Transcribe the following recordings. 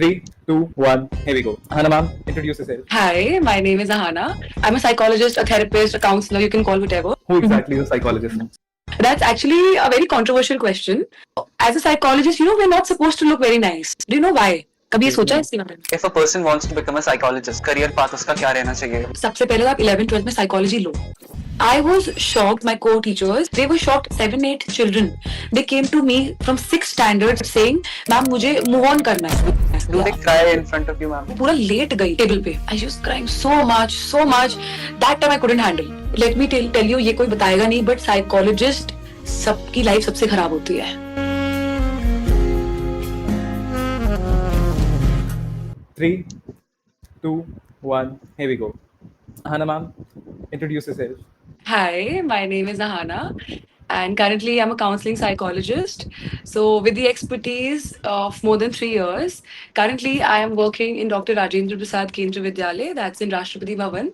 Three, two, one, here we go. Hannah ma'am, introduce yourself. Hi, my name is Ahana. I'm a psychologist, a therapist, a counselor, you can call whatever. Who exactly is a psychologist? That's actually a very controversial question. As a psychologist, we're not supposed to look very nice. Do you know why? कभी ये सोचा है इसके बारे में? If a person wants to become a psychologist, career path उसका क्या रहना चाहिए? सबसे पहले तो आप 11th-12th में psychology low. I was shocked. My co-teachers, they were shocked. 7-8 children, they came to me from 6th standard saying, "ma'am मुझे move on करना है." Do they cry in front of you, ma'am? पूरा late गई table पे. I was crying so much, so much. That time I couldn't handle. Let me tell you, ये कोई बताएगा नहीं, but psychologist सबकी लाइफ सबसे खराब होती है. 3, 2, 1, here we go. Hannah ma'am, introduce yourself. Hi, my name is Ahana, and currently I'm a counseling psychologist. So, with the expertise of more than 3 years, currently I am working in Dr. Rajendra Prasad Kendra Vidyalaya, that's in Rashtrapati Bhavan.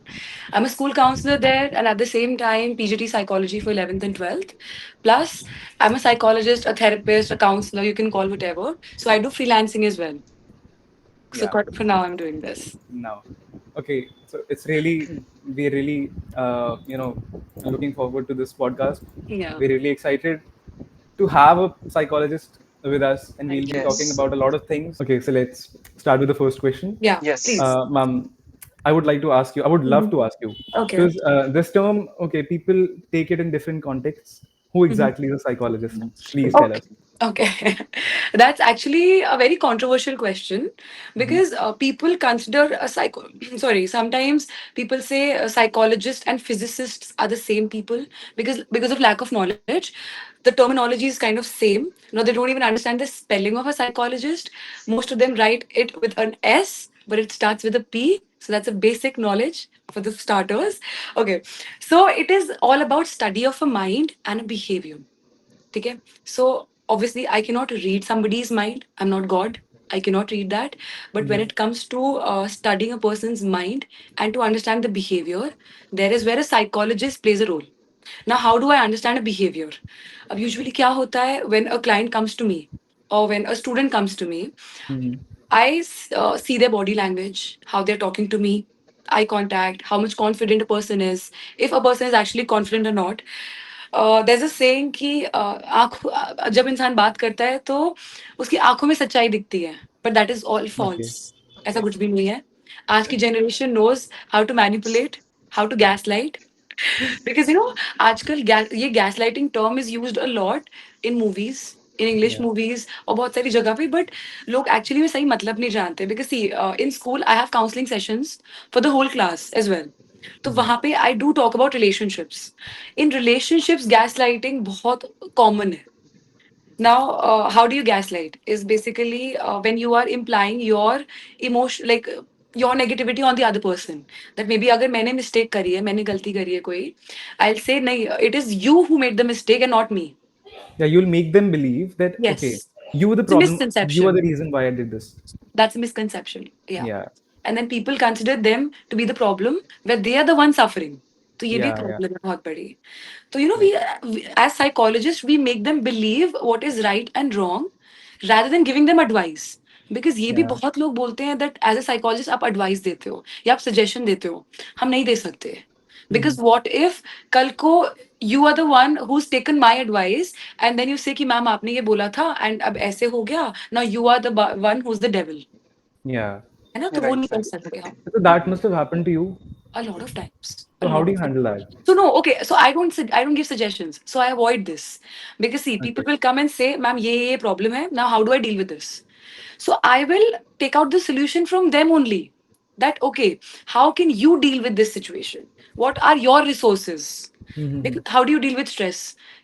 I'm a school counselor there, and at the same time, PGT psychology for 11th and 12th. Plus, I'm a psychologist, a therapist, a counselor, you can call whatever. So, I do freelancing as well. So, Yeah. for now, I'm doing this. Now, okay, so we're really, looking forward to this podcast. Yeah. We're really excited to have a psychologist with us, and we'll be Yes. talking about a lot of things. Okay, so let's start with the first question. Yeah. Yes. Please. Ma'am, I would like to ask you, I would love to ask you, Okay. because this term, okay, people take it in different contexts. Who exactly is a psychologist? Please tell us. Okay, that's actually a very controversial question because people consider a psycho. Sorry, sometimes people say a psychologist and physicists are the same people because of lack of knowledge. The terminology is kind of same. No, they don't even understand the spelling of a psychologist. Most of them write it with an S, but it starts with a P. So that's a basic knowledge for the starters. Okay, so it is all about study of a mind and a behavior. Okay, so obviously I cannot read somebody's mind. I'm not God. I cannot read that. But when it comes to studying a person's mind and to understand the behavior, there is where a psychologist plays a role. Now, how do I understand a behavior? Usually, क्या होता है when a client comes to me or when a student comes to me, I see their body language, how they're talking to me, eye contact, how much confident a person is, if a person is actually confident or not. There's a saying कि जब इंसान बात करता है तो उसकी आंखों में सच्चाई दिखती है, but that is all Okay. false. ऐसा कुछ भी नहीं है. आज की generation knows how to manipulate, how to gaslight. Because आजकल ये gaslighting term is used a lot in movies, in English Yeah. movies और बहुत सारी जगह पे, but लोग actually में सही मतलब नहीं जानते. Because see, in school I have counseling sessions for the whole class as well. तो वहाँ पे I do talk about relationships. In relationships, gaslighting बहुत common है. Now, how do you gaslight? Is basically when you are implying your emotion, like your negativity on the other person. That maybe अगर मैंने mistake करी है, मैंने गलती करी है कोई, I'll say नहीं, it is you who made the mistake and not me. Yeah, you'll make them believe that, okay, Yes. you were the It's a problem, you are misconception. the reason why I did this. That's a misconception. Yeah. Yeah. And then people consider them to be the problem where they are the one suffering. तो ये भी Yeah, problem है बहुत बड़ी. So we as psychologists we make them believe what is right and wrong rather than giving them advice. Because ये भी Yeah. बहुत लोग बोलते हैं that as a psychologist आप advice देते हो या आप suggestion देते हो, हम नहीं दे सकते. Because what if कल को you are the one who's taken my advice and then you say कि मैम आपने ये बोला था and अब ऐसे हो गया, now you are the one who's the devil. Yeah. है ना, तो वो Right, नहीं कर right. सकते हम. So that must have happened to you. A lot of times. A So how lot do you of times. handle that? So no, okay. So I don't give suggestions. So I avoid this because see, people Okay. will come and say, "Ma'am, ये problem है. Now how do I deal with this?" So I will take out the solution from them only. That okay, how can you deal with this situation? What are your resources? Like, how do you deal with stress?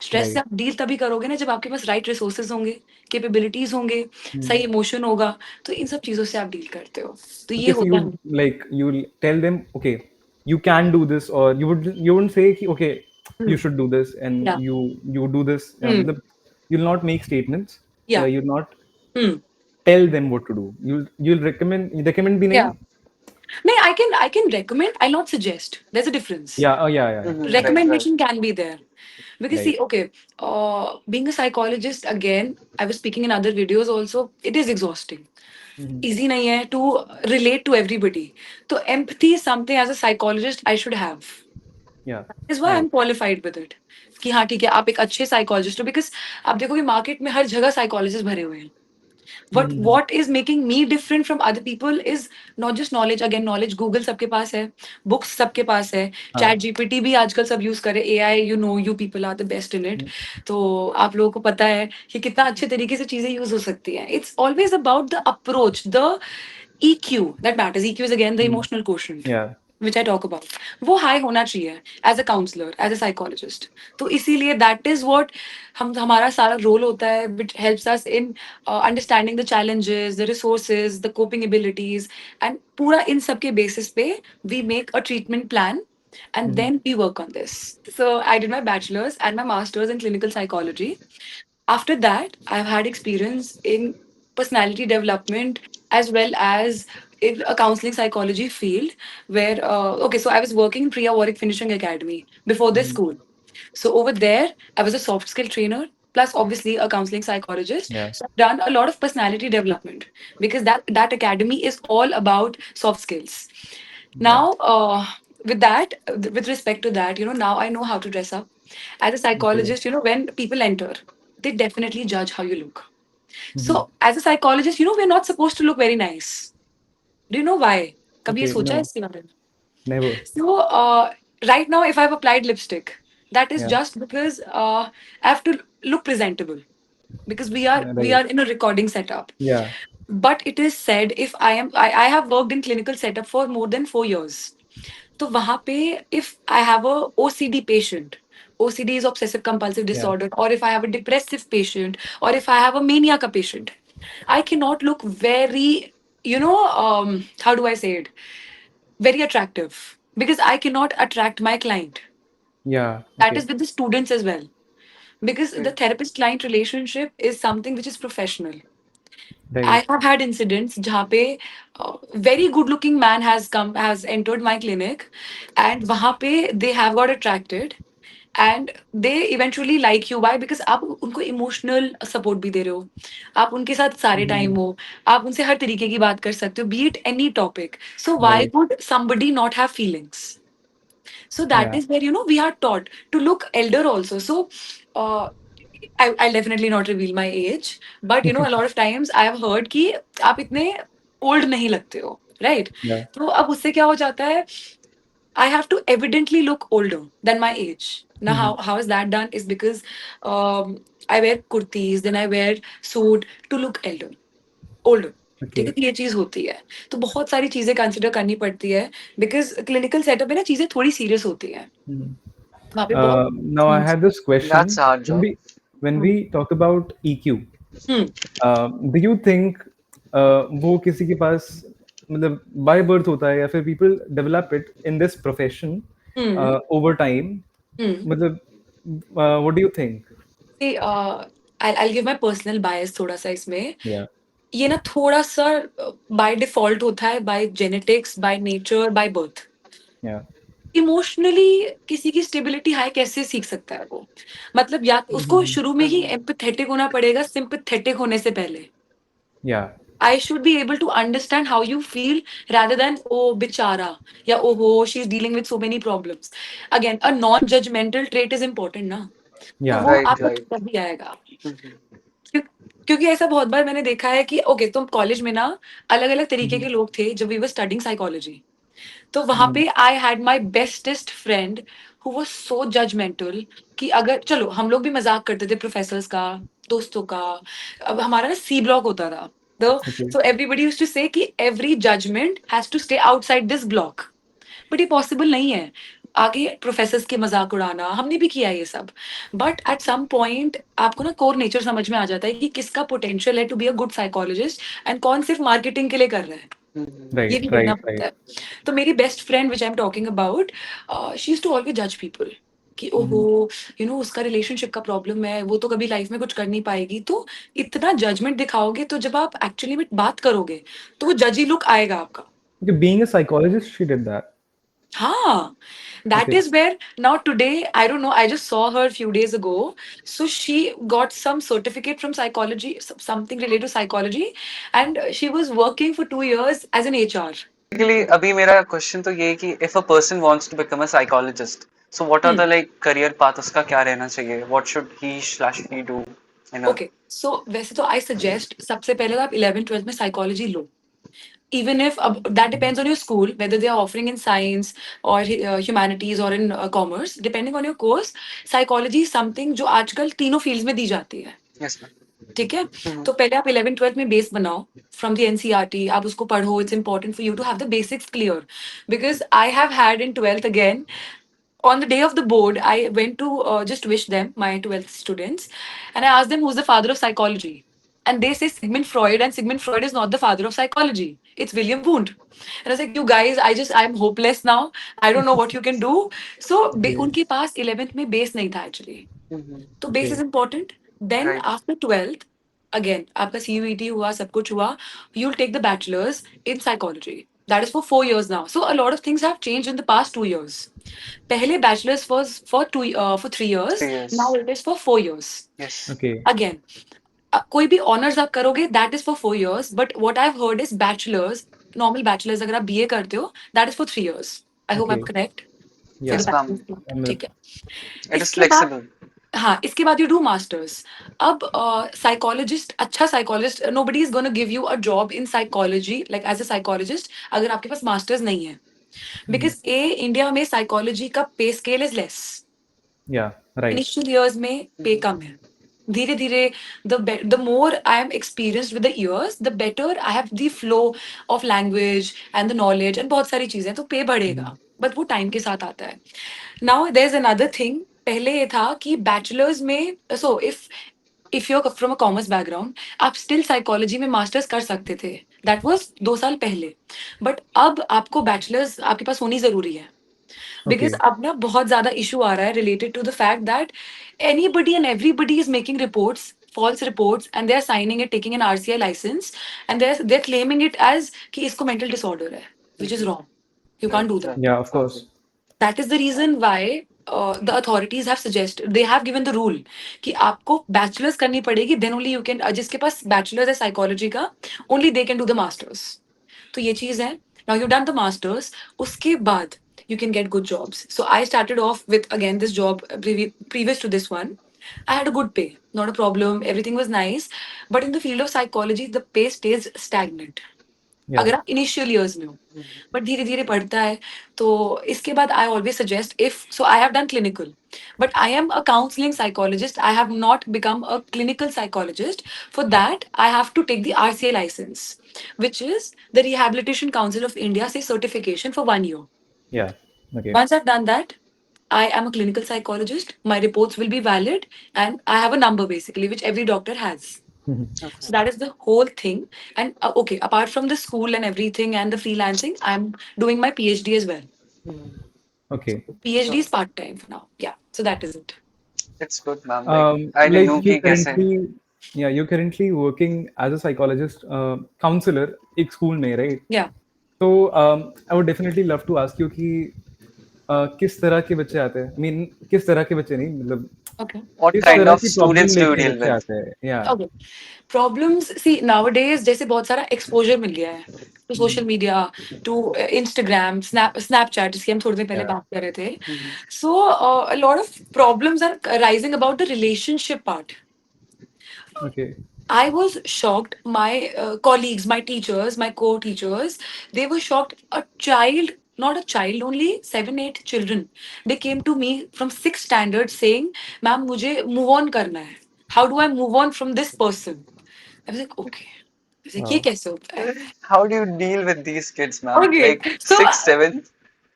Stress से Right. आप deal तभी करोगे ना जब आपके पास right resources होंगे, capabilities होंगे, सही इमोशन होगा, तो इन सब चीजों से आप डील करते हो. तो ये Okay, so होता है. you'll tell them, okay, you can do this, or you wouldn't say, कि, okay, you should do this, and Yeah. you do this. Hmm. You'll not make statements. Yeah. You'll not Hmm. tell them what to do. You'll recommend भी नहीं. Yeah. No, I can recommend. I'll not suggest. There's a difference. Yeah. Oh, yeah. Right, Recommendation can be there. Because Right. see, okay, being a psychologist again, I was speaking in other videos also. It is exhausting. easy nahi hai to relate to everybody. So empathy is something as a psychologist I should have. Yeah. Is why Right. I'm qualified with it. कि हाँ ठीक है आप एक अच्छे psychologist हो because आप देखोगे मार्केट में हर जगह साइकोलॉजिस्ट भरे हुए हैं. But Mhm. what is making me different from other people is not just knowledge. Again, knowledge Google सबके पास है, books सबके पास है, हाँ. Chat GPT भी आजकल सब यूज करे. AI, you people are the best in it. Mhm. तो आप लोगों को पता है कि कितना अच्छे तरीके से चीजें यूज हो सकती हैं. It's always about the approach, the EQ that matters. EQ is again the Mhm. emotional quotient. Yeah. Which I talk about. वो हाई होना चाहिए as a counsellor as a psychologist. तो इसीलिए दैट इज व्हाट हमारा सारा role होता है which helps us in understanding the challenges the resources the coping abilities and पूरा इन सब के बेसिस पे we make a treatment plan and Mhm. then we work on this. So I did my bachelor's and my master's in clinical psychology. After that, I've had experience in personality development as well as in a counseling psychology field where, okay, so I was working in Priya Warwick Finishing Academy before this Mhm. school. So over there, I was a soft skill trainer, plus obviously a counseling psychologist. Yeah. So I've done a lot of personality development because that academy is all about soft skills. Yeah. Now, with that, with respect to that, now I know how to dress up. As a Okay. psychologist, when people enter, they definitely judge how you look. Mhm. So, as a psychologist, we're not supposed to look very nice. Do you know why? कभी ये Okay. सोचा है No. इसके बारे में? Never. So, right now, if I've applied lipstick, that is Yeah. just because I have to look presentable because we are Yeah. we Right. are in a recording setup. Yeah. But it is said if I have worked in clinical setup for more than 4 years. तो वहां पे if I have a OCD patient, OCD is obsessive compulsive Yeah. disorder, or if I have a depressive patient, or if I have a maniac patient, I cannot look very, how do I say it? Very attractive because I cannot attract my client. Yeah. That Okay. is with the students as well. Because the right, therapist client relationship is something which is professional. Right. I have had incidents जहाँ पे very good looking man has entered my clinic and वहाँ पे they have got attracted and they eventually like you. Why? Because आप उनको emotional support भी दे रहे हो, आप उनके साथ सारे Mhm. टाइम हो, आप उनसे हर तरीके की बात कर सकते हो, be it any topic. So why Right. would somebody not have feelings? So that Yeah. is where we are taught to look elder also. So uh, I'll definitely not reveal my age, but a lot of times I have heard कि आप इतने old नहीं लगते हो, right? Yeah. तो अब उससे क्या हो जाता है? I have to evidently look older than my age. Now, Mhm. how is that done? Is because I wear kurtis, then I wear suit to look older. ठीक है, Okay. तो ये चीज होती है. तो बहुत सारी चीजें कंसिडर करनी पड़ती है बिकॉज क्लिनिकल सेटअप में ना चीजें थोड़ी सीरियस होती हैं. Mhm. वहाँ पे बहुत. Now I had this that's question. our When job. we talk about EQ, hmm. do you think वो किसी के पास मतलब by birth होता है या फिर people develop it in this profession hmm. over time? हम्म. मतलब what do you think? See, I'll give my personal bias थोड़ा सा इसमें. Yeah. ये ना थोड़ा सा बाय डिफॉल्ट होता है, by genetics, by nature, by birth. Yeah. Emotionally किसी की स्टेबिलिटी हाई कैसे सीख सकता है वो? मतलब या तो उसको Mhm. शुरू में ही एम्पैथेटिक होना पड़ेगा सिंपैथेटिक होने से पहले. Yeah. I should be able to understand how you feel rather than oh bichara या oh ho she's dealing with so many problems. Again, a non-judgmental trait is important ना. तो Yeah. वो Right, आपको right. तभी आएगा. Mhm. क्यों- क्योंकि ऐसा बहुत बार मैंने देखा है कि ओके तुम कॉलेज में ना अलग अलग तरीके के Mhm. लोग थे जब वी वर स्टडिंग साइकोलॉजी. तो वहां Mhm. पे I had my bestest friend who was so judgemental कि अगर चलो हम लोग भी मजाक करते थे प्रोफेसर्स का, दोस्तों का. अब हमारा ना सी ब्लॉक होता था. तो Okay. So everybody used to say कि every judgement has to stay outside this block. But ये पॉसिबल नहीं है. आगे प्रोफेसर्स के मजाक उड़ाना हमने भी किया ये सब. बट एट सम पॉइंट आपको ना कोर नेचर समझ में आ जाता है कि किसका पोटेंशियल है to be a good psychologist and कौन सिर्फ मार्केटिंग के लिए कर रहा है. Mhm. ये Right. भी देखना Right. पड़ता Right. है. तो मेरी best friend which I am talking about, she used to always जज पीपल कि ओहो Mhm. उसका रिलेशनशिप का प्रॉब्लम है, वो तो कभी लाइफ में कुछ कर नहीं पाएगी. तो इतना जजमेंट दिखाओगे तो जब आप एक्चुअली में बात करोगे तो वो जजी लुक आएगा आपका. Okay, being a psychologist, she did that. हाँ. That Okay. is where now today, I don't know, I just saw her a few days ago. So she got some certificate from psychology, something related to psychology, and she was working for 2 years as an HR. Basically, अभी मेरा question तो ये है कि if a person wants to become a psychologist, so what are Hmm. the like career path उसका क्या रहना चाहिए? What should he/she do in a Okay, so वैसे तो I suggest सबसे पहले तो आप 11th 12th में psychology low. Even if that depends on your school, whether they are offering in science or humanities or in commerce, depending on your course, psychology is something जो आजकल तीनों fields में दी जाती है. yes ma'am. ठीक है. Mhm. तो पहले आप 11th 12th में बेस बनाओ फ्रॉम द एनसीईआरटी. आप उसको पढ़ो. It's important for you to have the basics clear. Because I have had in 12th again, on the day of the board, I went to just wish them, my 12th students, and I asked them who's the father of psychology. And they say Sigmund Freud, and Sigmund Freud is not the father of psychology. It's William Wundt. And I was like, you guys, I'm hopeless now. I don't know what you can do. So, Okay. उनके पास 11th में base नहीं था actually. Mhm. तो base Okay. Is important. Then Right. After 12th, again आपका CUET हुआ, सब कुछ हुआ, you will take the bachelors in psychology. That is for 4 years now. So a lot of things have changed in the past 2 years. पहले bachelors was for 3 years. 3 years. Now it is for 4 years. Yes. Okay. Again, कोई भी honours आप करोगे that is for 4 years. But what I heard is bachelors, normal bachelors अगर आप BA करते हो, that is for 3 years. I hope I am Okay. Correct for the Yeah. Yes ma'am. Bachelors. I'm ठीक है. It is इसके बाद, flexible. हाँ, इसके बाद यू डू मास्टर्स. अब साइकोलॉजिस्ट, अच्छा psychologist, nobody is gonna give you a job in psychology like as a psychologist अगर आपके पास मास्टर्स नहीं है. बिकॉज इंडिया में साइकोलॉजी का पे scale is less. Yeah. Right. Initial years में पे कम है. धीरे धीरे the more I am experienced with the years, the better I have the flow of language and the knowledge and बहुत सारी चीजें, तो पे बढ़ेगा. बट वो टाइम के साथ आता है. Now there is another thing. पहले ये था कि बैचलर्स में, so if you are from a commerce background, आप स्टिल साइकोलॉजी में मास्टर्स कर सकते थे. दैट वाज 2 साल पहले. बट अब आपको बैचलर्स आपके पास होनी जरूरी है. Because Okay. अब ना बहुत ज्यादा इशू आ रहा है related to the fact that anybody and everybody is making reports, false reports, and they are signing it, taking an RCI license, and they're claiming it as कि इसको mental disorder है, which is wrong. You Right. can't do that. Right. Yeah. Of course. That is the reason why the authorities have suggested, they have given the rule कि आपको bachelor's करनी पड़ेगी, then only you can, जिसके पास bachelor's है psychology का, only they can do the masters. तो ये चीज है. Now you've done the masters, उसके बाद you can get good jobs. So I started off with again this job previous to this one. I had a good pay, not a problem. Everything was nice, but in the field of psychology, the pay stays stagnant. Yeah. अगर आप initial years में हो, but धीरे धीरे बढ़ता है. तो इसके बाद I always suggest, if so I have done clinical, but I am a counselling psychologist. I have not become a clinical psychologist. For that I have to take the RCI licence, which is the Rehabilitation Council of India say certification for 1 year. Yeah. Okay. Once I've done that, I am a clinical psychologist. My reports will be valid, and I have a number basically, which every doctor has. Okay. So that is the whole thing. And okay, apart from the school and everything and the freelancing, I'm doing my PhD as well. Mhm. Okay. PhD So is part time for now. Yeah. So that is it. it's good ma'am. Like I didn't Like know you कि कैसे. currently, yeah, you're currently working as a psychologist, counselor एक school में, right? Yeah. So I would definitely love to ask you कि किस तरह के बच्चे आते हैं? I mean, किस तरह के बच्चे नहीं, मतलब Okay. What किस kind तरह of की students प्रॉब्लम do you लेके deal बच्चे with? आते हैं? Yeah. Okay. Problems, see, nowadays जैसे बहुत सारा exposure मिल गया है to social media, to Instagram, Snapchat, जिसकी हम थोड़ी देर पहले Yeah. बात कर रहे थे. Mhm. So a lot of problems are rising about the relationship part. Okay. I was shocked. My colleagues, my teachers, my co-teachers, they were shocked. A child, not a child only, 7, 8 children. They came to me from 6th standard saying, "Ma'am, मुझे move on करना है. How do I move on from this person?" I was like, okay. I was like, ये Wow. कैसे होता है? How do you deal with these kids, ma'am? Okay, Like so 6, 7.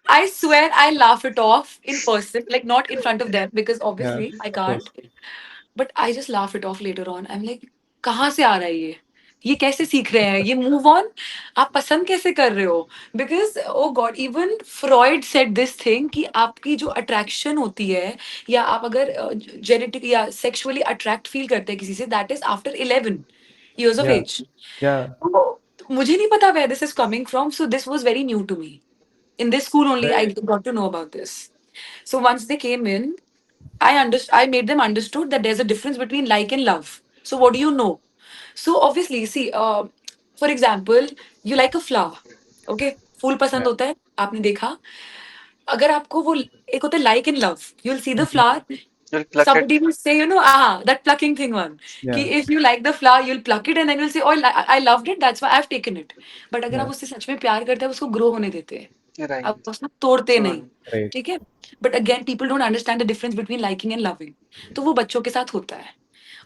I swear I laugh it off in person, like not in front of them because Yeah. obviously I Of course. can't. But I just laugh it of later on. I am like, कहाँ से आ रहा है ये कैसे सीख रहे हैं, ये मूव ऑन आप पसंद कैसे कर रहे हो? Because oh God, even Freud said this thing कि आपकी जो अट्रैक्शन होती है, या आप अगर जेनेटिक या सेक्सुअली अट्रैक्ट फील करते हैं किसी से, that is after 11 years of Yeah. age. Yeah. तो मुझे नहीं पता where this is coming from, so this was very new to me. In this school only I Right. got to know about this. So once they came in, I made them understood that there's a difference between like and love. So what do you know? So obviously, see, for example, you like a flower, okay? फूल पसंद Yeah. होता है, आपने देखा. अगर आपको वो एक होता है like and love, you'll see the flower. You'll pluck it. Somebody will say, that plucking thing one. Ki Yeah. if you like the flower, you'll pluck it and then you'll say, oh, I loved it, that's why I've taken it. But अगर आप Yeah. उससे सच में प्यार करते हैं, उसको grow होने देते हैं. आप Right. उसको तोड़ते नहीं. True. Right. ठीक है. But again, people don't understand the difference between liking and loving. तो वो बच्चों के साथ होता है.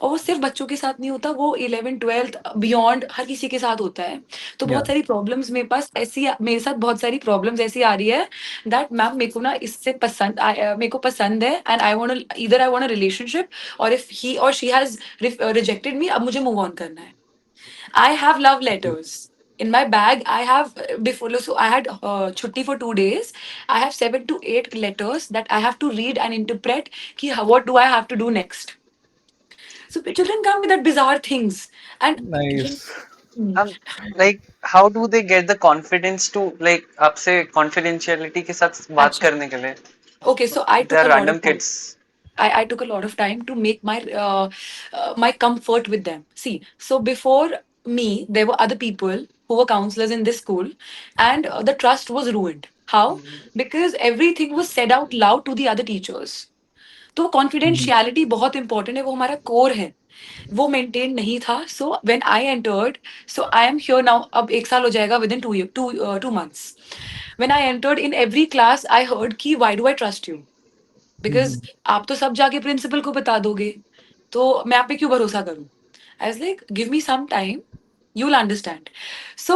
और वो सिर्फ बच्चों के साथ नहीं होता, वो 11 12 बियॉन्ड हर किसी के साथ होता है. तो बहुत Yeah. सारी प्रॉब्लम्स मेरे साथ बहुत सारी प्रॉब्लम्स ऐसी आ रही है दैट मैम मेरे को ना इससे मेरे को पसंद है and I want a relationship, और इफ ही और शी हैज रिजेक्टेड मी, अब मुझे मूव ऑन करना है. I have love letters in my bag. I have before, so I had chutti for 2 days. I have 7 to 8 letters that I have to read and interpret ki what do I have to do next. So children come with that bizarre things. And Nice. Um, like, how do they get the confidence to like आपसे confidentiality के साथ बात Acha. करने के लिए? Okay, so I They took are a lot random of time. kids. I took a lot of time to make my comfort with them. See, so before me, there were other people who were counselors in this school, and the trust was ruined. How? Because everything was said out loud to the other teachers. तो Mhm. Confidentiality बहुत important है, वो हमारा core है. वो maintain नहीं था. So when I entered, so I am here now, अब 1 साल हो जाएगा within 2 months. When I entered in every class, I heard कि why do I trust you, because Mhm. आप तो सब जाके प्रिंसिपल को बता दोगे, तो मैं आप पे क्यों भरोसा करूं. I was like, give me some time, you'll understand. So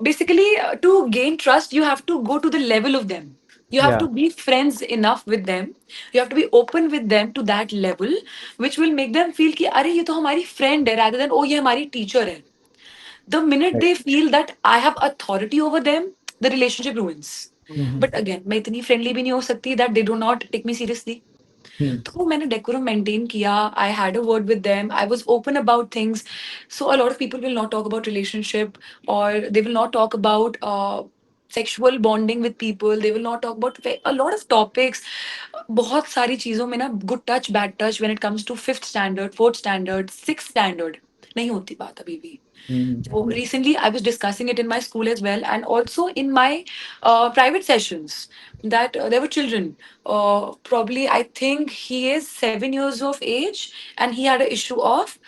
basically, to gain trust, you have to go to the level of them. You have to Yeah. be friends enough with them. You have to be open with them to that level, which will make them feel कि अरे ये तो हमारी friend है, rather than oh ये हमारी teacher है. The minute Right. they feel that I have authority over them, the relationship ruins. Mhm. But again, मैं इतनी friendly भी नहीं हो सकती that they do not take me seriously. Hmm. तो मैंने डेकोरम मेंटेन किया. I had a word with them. I was open about things. So a lot of people will not talk about relationship, और they will not talk about sexual bonding with people. They will not talk about a lot of topics. बहुत सारी चीजों में ना, good touch bad touch when it comes to 5th standard, 4th standard, 6th standard नहीं होती बात अभी भी. Mhm. So recently, I was discussing it in my school as well, and also in my private sessions. That there were children. Probably, I think he is 7 years of age, and he had an issue of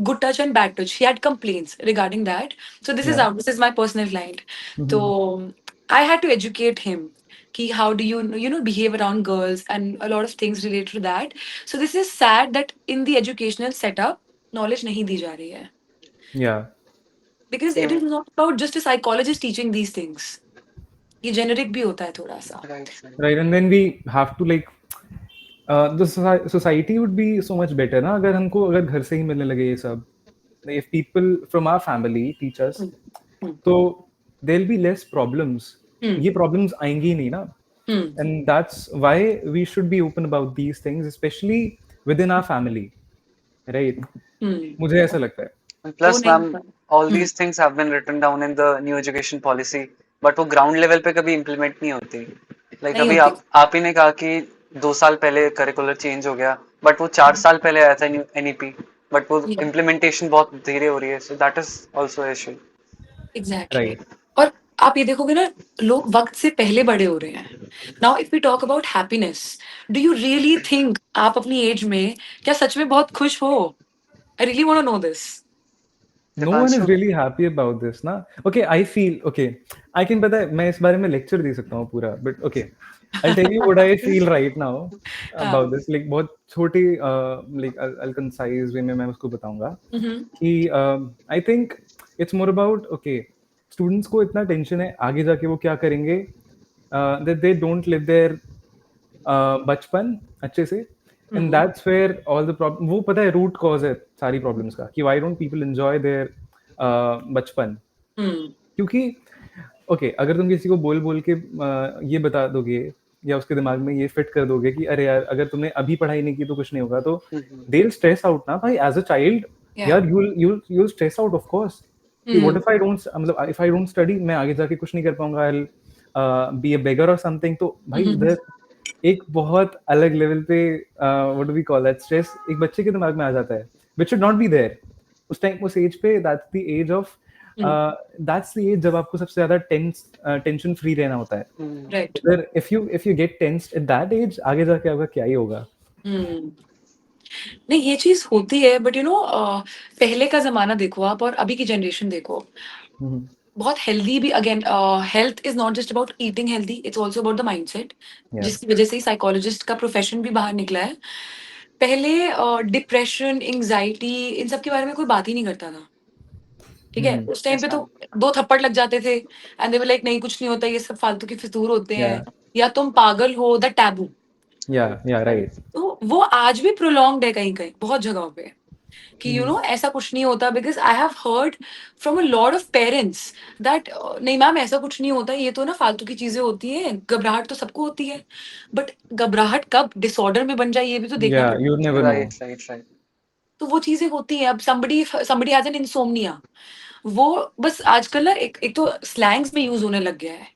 good touch and bad touch. He had complaints regarding that. So this is Yeah. out. This is my personal client. Mhm. So I had to educate him. Ki how do you behave around girls, and a lot of things related to that. So this is sad that in the educational setup, knowledge नहीं दी जा रही है, Yeah. because it is Even not about just a psychologist teaching these things. ये generic भी होता है थोड़ा सा. right. Right. And then we have to like the society would be so much better ना अगर हमको अगर घर से ही मिलने लगे ये सब. If people from our family teach us, Hmm. Hmm. तो there'll be less problems. Hmm. ये problems आएंगी ही नहीं ना. Hmm. And that's why we should be open about these things, especially within our family. Right. Hmm. मुझे ऐसा लगता है. And वो plus, नहीं ma'am, होता. all Hmm. these things have been written down in the new education policy, but वो ground level पे कभी implement नहीं होती. Like नहीं अभी होती. आप ही ने कहा कि 2 साल पहले curricular change हो गया, but वो 4 साल पहले आया था NEP, but वो Yeah, implementation बहुत धीरे हो रही है, so that is also an issue. exactly. Right. और आप ये देखोगे ना, लोग वक्त से पहले बड़े हो रहे हैं. Now if we talk about happiness, do you really think आप अपनी एज में क्या सच में बहुत खुश हो? I really want to know this. No one is Dipanshu, really happy about this ना. Okay, I feel okay. I can पता है मैं इस बारे में lecture दे सकता हूँ पूरा. But okay, I'll tell you what I feel right now हाँ. about this. Like बहुत छोटी like I'll concise way में मैं उसको बताऊंगा हम्म. कि I think it's more about okay, students को इतना tension है आगे जाके वो क्या करेंगे, that they don't live their बचपन अच्छे से. And hmm. That's where all the problem, वो पता है रूट कॉज है सारी प्रॉब्लम्स का कि why don't people enjoy there बचपन. हम्म. क्योंकि ओके अगर तुम किसी को बोल बोल के ये बता दोगे या उसके दिमाग में ये फिट कर दोगे कि अरे यार अगर तुमने अभी पढ़ाई नहीं की तो कुछ नहीं होगा, तो दे विल स्ट्रेस आउट ना भाई एज अ चाइल्ड. Yeah. यार you'll stress out of course कि what if I don't, मतलब if I don't study मैं आगे जाके कुछ नहीं कर पाऊंगा, I'll be a beggar or something. तो भाई Mhm. उधर एक बहुत अलग लेवल पे what do we call that stress एक बच्चे के दिमाग में आ जाता है which should not be there उस टाइम उस एज पे that's the age of Hmm. That's the age जब आपको सबसे ज्यादा टेंशन फ्री रहना होता है Right. अगर if you get tensed at that age आगे जाके आपका क्या ही होगा Hmm. नहीं, ये चीज होती है, बट पहले का जमाना देखो आप और अभी की जनरेशन देखो, हम्म, बहुत हेल्दी भी, again health is not just about eating healthy, it's also about the mindset, yeah जिसकी वजह से ही साइकोलॉजिस्ट का प्रोफेशन भी बाहर निकला है। पहले डिप्रेशन, एंजाइटी, इन सब के बारे में कोई बात ही नहीं करता था। ठीक है, उस टाइम Yes, पे तो ma'am. 2 थप्पड़ लग जाते थे एंड दे वर लाइक नहीं कुछ नहीं होता, ये सब फालतू की फितूर होते हैं, yeah या तुम पागल हो, द टैबू। yeah right तो वो आज भी प्रोलॉन्ग्ड है कहीं कहीं बहुत जगहों पे, कि हम्म, ऐसा कुछ नहीं होता, because I have heard from a lot of parents that नहीं मैम ऐसा कुछ नहीं होता, ये तो ना फालतू की चीजें होती हैं, घबराहट तो सबको होती है, बट घबराहट कब डिसऑर्डर में बन जाए ये भी तो देखना yeah पड़ता you है। never know Right, right, right. तो वो चीजें होती हैं। अब somebody हैज एन इंसोम्निया, वो बस आजकल ना एक तो स्लैंग्स में यूज होने लग गया है,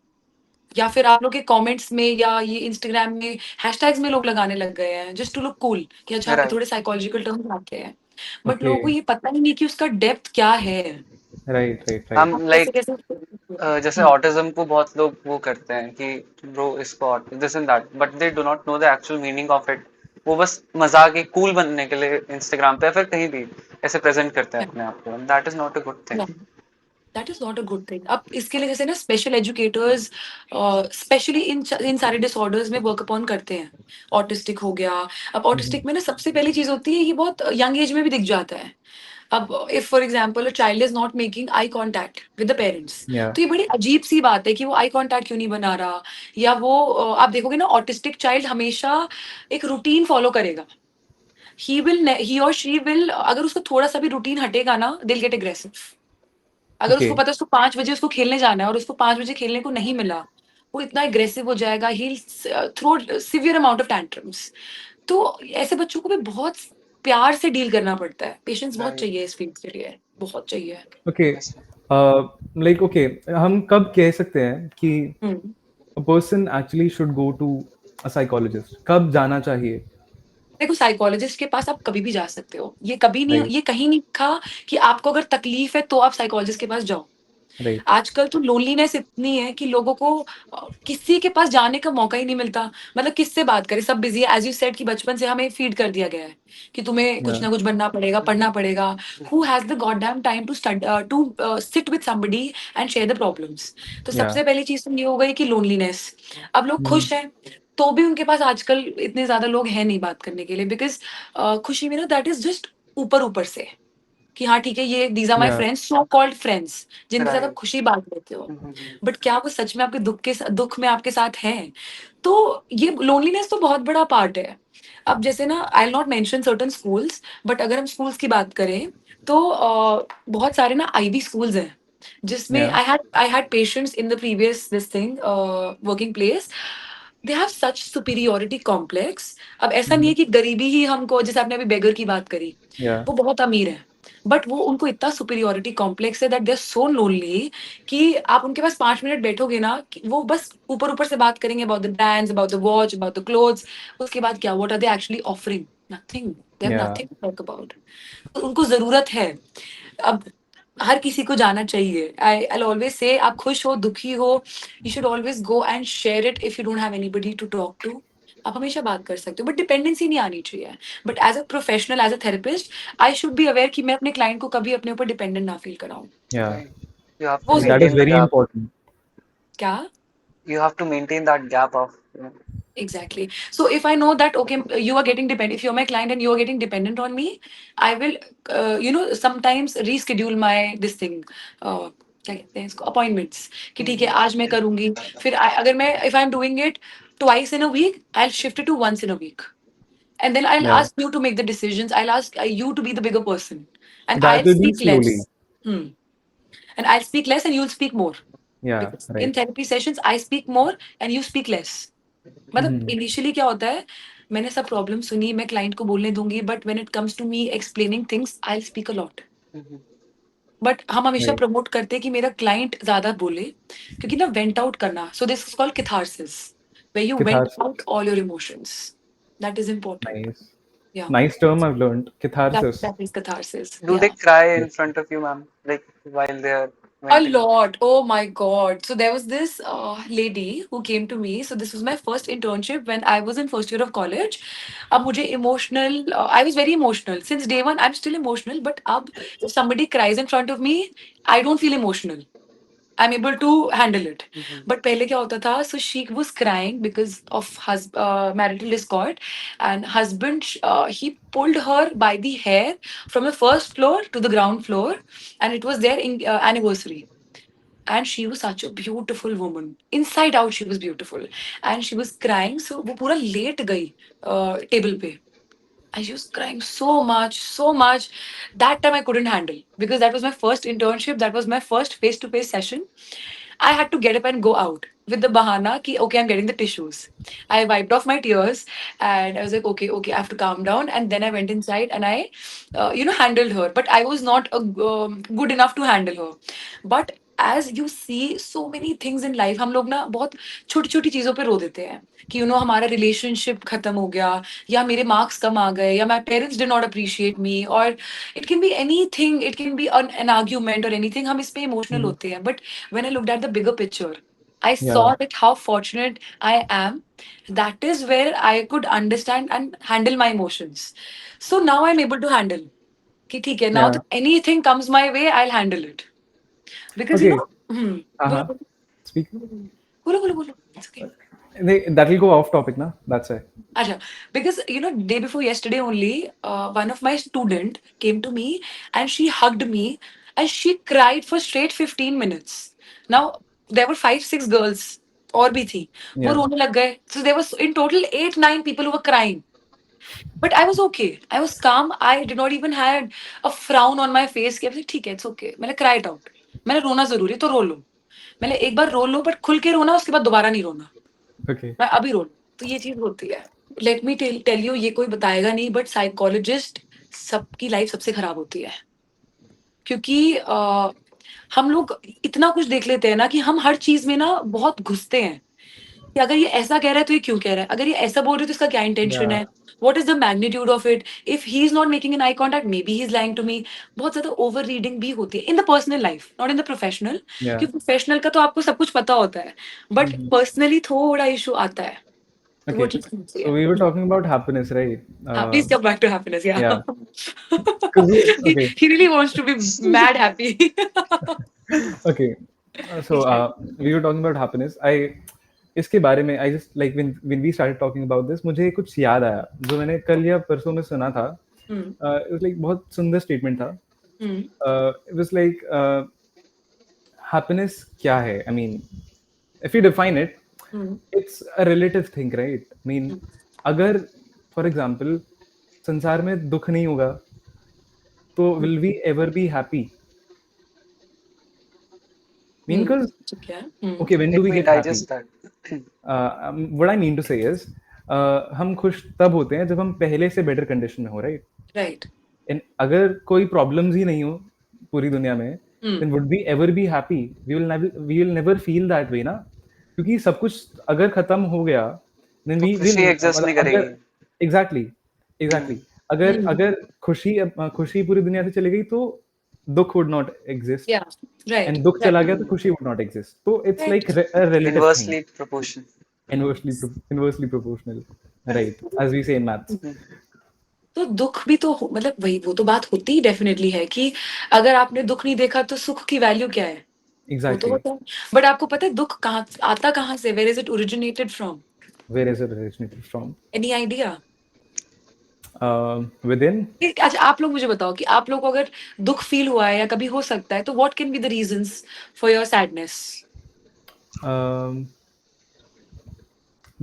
या फिर आप लोग के कमेंट्स में या ये इंस्टाग्राम में हैशटैग्स में लोग लगाने लग गए हैं जस्ट टू लुक कूल, कि अच्छा Right, थोड़े साइकोलॉजिकल टर्म्स आते हैं, बट लोगों को okay ये पता ही नहीं कि उसका डेप्थ क्या है। right हम आप कैसे like कैसे जैसे ऑटिज्म को बहुत लोग वो करते हैं कि ब्रो इसको this and that, but they do not know the actual meaning of it. वो बस मजाक एक कूल बनने के लिए इंस्टाग्राम पे या फिर कहीं भी ऐसे प्रेजेंट करते हैं अपने आप को, that is not a good thing. That is not a good thing. अब इसके लिए जैसे ना स्पेशल एजुकेटर्स स्पेशली इन सारे डिसऑर्डर्स में वर्क अपॉन करते हैं। ऑटिस्टिक हो गया, अब Mhm. ऑटिस्टिक में ना सबसे पहली चीज होती है, ये बहुत यंग एज में भी दिख जाता है। अब if for example a child is not making eye contact with the parents, Yeah. तो ये बड़ी अजीब सी बात है कि वो आई कॉन्टैक्ट क्यों नहीं बना रहा, या वो आप देखोगे ना ऑटिस्टिक चाइल्ड हमेशा एक रूटीन फॉलो करेगा। ही और शी विल, अगर उसको थोड़ा सा भी रूटीन हटेगा ना, दिल गेट एग्रेसिव। अगर उसको Okay. पता है उसको 5 बजे उसको खेलने जाना है और उसको 5 बजे खेलने को नहीं मिला, वो इतना एग्रेसिव हो जाएगा, he throw severe amount of tantrums. तो ऐसे बच्चों को भी बहुत प्यार से डील करना पड़ता है, पेशेंस बहुत राइट, चाहिए इस फील्ड के लिए, बहुत चाहिए। Okay. यस, Like okay, हम कब कह सकते हैं कि हम्म। a person actually should go to a psychologist? कब जाना चाहिए? देखो, साइकोलॉजिस्ट के पास आप कभी भी जा सकते हो, ये कभी नहीं, Right. ये कहीं नहीं लिखा कि आपको अगर तकलीफ है तो आप साइकोलॉजिस्ट के पास जाओ। Right. आजकल तो लोनलीनेस इतनी है कि लोगों को किसी के पास जाने का मौका ही नहीं मिलता। मतलब किससे बात करें, सब बिजी है, एज यू सेड कि बचपन से हमें फीड कर दिया गया है कि तुम्हें कुछ Yeah. ना कुछ बनना पड़ेगा, पढ़ना पड़ेगा। Who has the god damn time to to sit with somebody and share the problems. तो Yeah. सबसे पहली चीज तो ये हो गई कि लोनलीनेस। अब लोग Mhm. खुश हैं तो भी उनके पास आजकल इतने ज्यादा लोग हैं नहीं बात करने के लिए, बिकॉज खुशी में ना दैट इज जस्ट ऊपर ऊपर से, कि हाँ ठीक है, ये these are my Yeah. Friends, so called friends, जिनके साथ आप राइट, खुशी बांट लेते हो, बट क्या वो सच में आपके दुख में आपके साथ हैं? तो ये लोनलीनेस तो बहुत बड़ा पार्ट है। अब जैसे ना, I will not mention certain schools, but अगर हम स्कूल्स की बात करें तो बहुत सारे ना आईबी स्कूल्स हैं, जिसमें Yeah. I had patients in the previous this thing working place, they have such superiority complex. अब ऐसा नहीं है Mhm. कि गरीबी ही हमको, जैसे आपने अभी बेगर की बात करी, Yeah. वो बहुत अमीर है, बट वो उनको इतना सुपीरियोरिटी कॉम्प्लेक्स है that they are so lonely कि आप उनके पास 5 मिनट बैठोगे ना, कि वो बस ऊपर ऊपर से बात करेंगे about the brands, about the watch, about the clothes. उसके बाद क्या, what are they actually offering? Nothing, they have Yeah. Nothing to talk about. उनको जरूरत है। अब हर किसी को जाना चाहिए। आई ऑलवेज से, आप खुश हो, दुखी हो, you should always go and share it if you don't have anybody to talk to. आप हमेशा बात कर सकते हो, बट डिपेंडेंसी नहीं आनी चाहिए। But as a professional, as a therapist, I should be aware कि मैं अपने क्लाइंट को कभी अपने ऊपर डिपेंडेंट ना फील कराऊं। Yeah. Right, you have to वो Like that is maintain the जरूरी very है। Gap, important. क्या? you have to maintain that gap of, Exactly. So if I know that okay, you are getting dependent. If you're my client and you are getting dependent on me, I will, sometimes reschedule my this thing. क्या कहते हैं इसको, appointments, कि ठीक है आज मैं करूंगी, फिर अगर मैं if I am doing it twice in a week, I shift it to once in a week, and then I'll Yeah. ask you to make the decisions. I'll ask you to be the bigger person, and That I'll will be speak less. slowly. Hmm. And I'll speak less, and you'll speak more. Yeah. Because in Right. therapy sessions, I speak more and you speak less. मतलब Mhm. Initially क्या होता है, मैंने सब problem सुनी, मैं client को बोलने दूंगी, but when it comes to me explaining things, I speak a lot. But हम हमेशा Right. प्रमोट करते हैं कि मेरा क्लाइंट ज्यादा बोले, क्योंकि ना वेंट आउट करना, so this is called catharsis, where you went Catharsis. out all your emotions. That is important. Nice. Yeah, Nice term I've learned. Catharsis. that is catharsis. Do they Yeah. cry in front of you, ma'am? Like while they're A venting? lot. Oh my God. So there was this lady who came to me. So this was my first internship when I was in first year of college. अब मुझे emotional, I was very emotional. Since day one, I'm still emotional. But अब if somebody cries in front of me, I don't feel emotional. I'm able to handle it. Mhm. But पहले क्या होता था? So she was crying because of marital discord, and husband he pulled her by the hair from the first floor to the ground floor, and it was their anniversary. And she was such a beautiful woman. Inside out, she was beautiful, and she was crying. So वो पूरा late गई table पे. And she was crying so much, so much. That time I couldn't handle because that was my first internship. That was my first face-to-face session. I had to get up and go out with the bahana ki okay, I'm getting the tissues. I wiped off my tears and I was like, okay, okay, I have to calm down. And then I went inside and I, handled her. But I was not good enough to handle her. But as you see so many things in life, हम लोग ना बहुत छोटी छोटी चीजों पे रो देते हैं कि हमारा रिलेशनशिप खत्म हो गया, या मेरे मार्क्स कम आ गए, या my parents did not appreciate me, और it can be anything, it can be an argument और एनीथिंग. हम इस पे इमोशनल Mhm. होते हैं. But when I looked at the bigger picture, I saw Yeah. that how fortunate I am. That is where I could understand and handle my emotions. So now I'm able to handle. कि ठीक है, now Yeah. that anything comes my way, I'll handle it. Because Okay. बोलो Uh-huh. Speak. बोलो बोलो बोलो. It's okay. That will go off topic now. That's why. Acha, because day before yesterday only, one of my student came to me and she hugged me and she cried for straight 15 minutes. Now there were 5, 6 girls और भी थी, वो Yeah. रोने लग गए. So there was in total 8, 9 people who were crying. But I was okay. I was calm. I did not even had a frown on my face. कि ठीक है, it's okay. मैंने cry it out. मैंने रोना जरूरी है तो रो लो. मैंने एक बार रो लो बट खुल के रोना, उसके बाद दोबारा नहीं रोना. Okay. मैं अभी रो लूं. तो ये चीज होती है. लेट मी टेल यू, ये कोई बताएगा नहीं बट साइकोलॉजिस्ट सबकी लाइफ सबसे खराब होती है. क्योंकि हम लोग इतना कुछ देख लेते हैं ना कि हम हर चीज में ना बहुत घुसते हैं कि अगर ये ऐसा कह रहा है तो ये क्यों कह रहा है, अगर ये ऐसा बोल रही है तो इसका क्या इंटेंशन Yeah. है, what is the magnitude of it, if he is not making an eye contact may be he is lying to me. बहुत ज्यादा ओवर रीडिंग भी होती है in the personal life, not in the professional. Yeah. क्योंकि professional का तो आपको सब कुछ पता होता है, बट Mhm. पर्सनली थोड़ा इशू आता है. तो वो Okay. चीज होती So है. we were talking about happiness, right? हाँ, please come back to happiness. Yeah. Yeah. 'Cause okay. He really wants to be mad happy. Okay. We were talking about happiness. इसके बारे में I just like when we started talking about this, मुझे कुछ याद आया जो मैंने कल या परसों में सुना था. It was like बहुत सुंदर statement था. It was like happiness क्या है? I mean, if you define it, it's a relative thing, right? I mean, अगर for example संसार में दुख नहीं होगा तो will we ever be happy? I mean, because ठीक है. okay, when do Let we me get happy? digest that. What I mean to say is, हम खुश तब होते हैं जब हम पहले से बेटर कंडीशन में हो, राइट? Right. अगर कोई प्रॉब्लम्स ही नहीं हो पूरी दुनिया में, then would we ever be happy? We will never feel that way ना, क्योंकि सब कुछ अगर खत्म हो गया, then तो we will खुशी एग्जिस्ट नहीं अगर करेगी. exactly अगर खुशी पूरी दुनिया से चली गई तो दुख would not exist, Yeah. Right. and दुख चला गया तो खुशी would not exist. So it's like a relative thing. Inversely proportion. Inversely proportional, right? As we say in maths. तो दुख भी तो मतलब वही, वो तो बात होती ही डेफिनेटली है कि अगर आपने दुख नहीं देखा तो सुख की वैल्यू क्या है. वो तो Exactly. होता है. बट आपको पता है दुख कहाँ से, where is it originated from? Where is it originated from? Any idea? Within. अच्छा, आप लोग मुझे बताओ कि आप लोग को अगर दुख फील हुआ है या कभी हो सकता है तो what can be the reasons for your sadness? Um,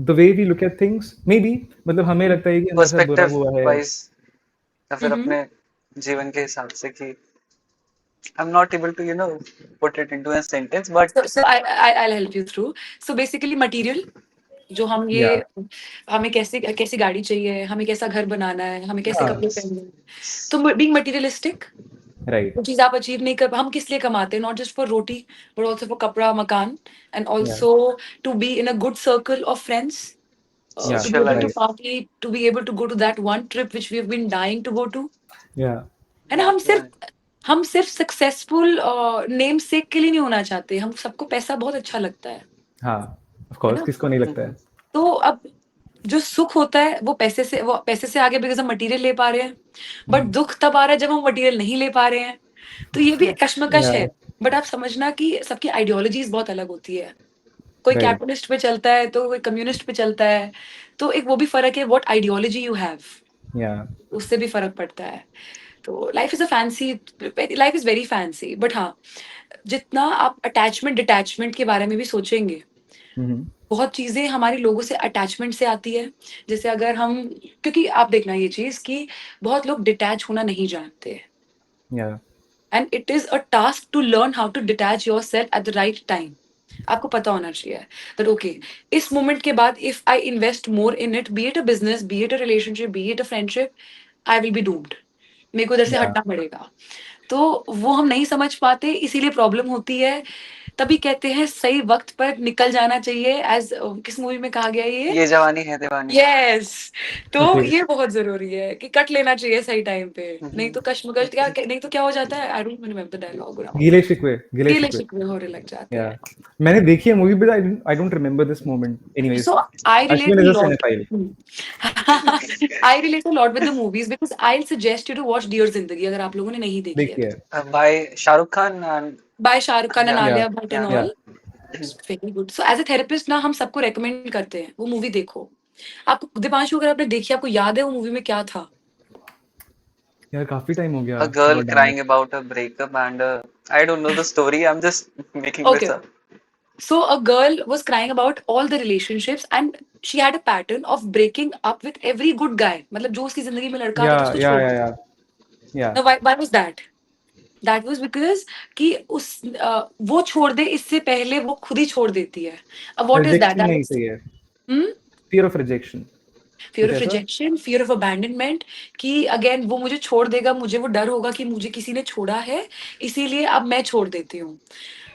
the way we look at things, maybe मतलब हमें लगता है कि हमारे साथ बुरा पर्सपेक्टिव हुआ है. वाइज या फिर अपने जीवन के हिसाब से कि I am not able to put it into a sentence but So I'll help you through. So basically material, जो हम ये Yeah. हमें कैसी गाड़ी चाहिए, हमें कैसा घर बनाना है, हमें कैसे हाँ. कपड़े पहनने हैं. तो being materialistic, Right. वो चीज आप अचीव नहीं कर, हम किस लिए कमाते हैं? Not just for roti but also for kapda, makaan, and Yeah. Also to be in a good circle of friends, Yeah. to be able to Right. Socialize. party, to be able to go to that one trip which we have been dying to go to. Yeah. है ना? Yeah. हम सिर्फ successful name सेक के लिए नहीं होना चाहते, हम सबको पैसा बहुत अच्छा लगता हाँ. Of है course. ना? किसको नहीं लगता है? तो अब जो सुख होता है वो पैसे से आगे बिकॉज हम मटेरियल ले पा रहे हैं, बट दुख तब आ रहा है जब हम मटेरियल नहीं ले पा रहे हैं। तो ये भी एक कश्मकश है। Yeah. बट आप समझना कि सबकी आइडियोलॉजीज बहुत अलग होती है, कोई Right. कैपिटलिस्ट पे चलता है तो कोई कम्युनिस्ट पे चलता है, तो एक वो भी फर्क है, what ideology you have, Yeah. उससे भी फर्क पड़ता है। तो life is very fancy, but हाँ, जितना आप अटैचमेंट डिटैचमेंट के बारे में भी सोचेंगे, Mm-hmm. बहुत चीजें हमारे लोगों से अटैचमेंट से आती है। जैसे अगर हम, क्योंकि आप देखना ये चीज कि बहुत लोग डिटैच होना नहीं जानते, Yeah. And it is a task to learn how to detach yourself at the right time. आपको पता होना चाहिए दैट ओके, इस मोमेंट के बाद if I invest more in it, B it a business, B it a relationship, B it a friendship, I will be doomed, मेरे को इधर से Yeah. हटना पड़ेगा। तो वो हम नहीं समझ पाते, इसीलिए प्रॉब्लम होती है। तभी कहते हैं सही वक्त पर निकल जाना चाहिए, एज किस मूवी में कहा गया है ये जवानी है दीवानी. यस। तो Okay. ये बहुत जरूरी है कि कट लेना चाहिए सही टाइम पे, नहीं तो कश्मकश क्या, नहीं तो क्या हो जाता है, I don't remember the dialogue now, गीले शिकवे. गीले गीले शिकवे. शिकवे होने लग जाते Yeah. हैं। मैंने देखी है movie, but I don't remember this moment. Anyways, So I relate Ashwin a is a lot. cinephile. I relate a lot with the movies because I'll suggest you to watch Dear Zindagi अगर आप लोगों ने नहीं देखी है देखी तो। है. by Shahrukh Khan and By Shahrukh Khan and yeah, Yeah. Alia Bhatt and yeah. all. Yeah. It's very good. So as a therapist ना हम सबको recommend करते हैं वो मूवी देखो। आपको दीपांशु अगर आपने देखी, आपको याद है वो मूवी में क्या था? यार काफी टाइम हो गया. A girl God damn crying it. about a breakup and I don't know the story. I'm just making this Okay. up. So a girl was crying about all the relationships and she had a pattern of breaking up with every good guy. मतलब जो उसकी जिंदगी में लड़का आता था Yeah. उसको Yeah. छोड़ Yeah. दिया। Yeah. Yeah. Now why was that? That was because कि वो छोड़ दे इससे पहले वो खुद ही छोड़ देती है। अब what is that? Rejection That नहीं is सही है. hmm? Fear of rejection. Fear कुछ of ऐसा? rejection, fear of abandonment, कि अगेन वो मुझे छोड़ देगा, मुझे वो डर होगा कि मुझे किसी ने छोड़ा है, इसीलिए अब मैं छोड़ देती हूँ।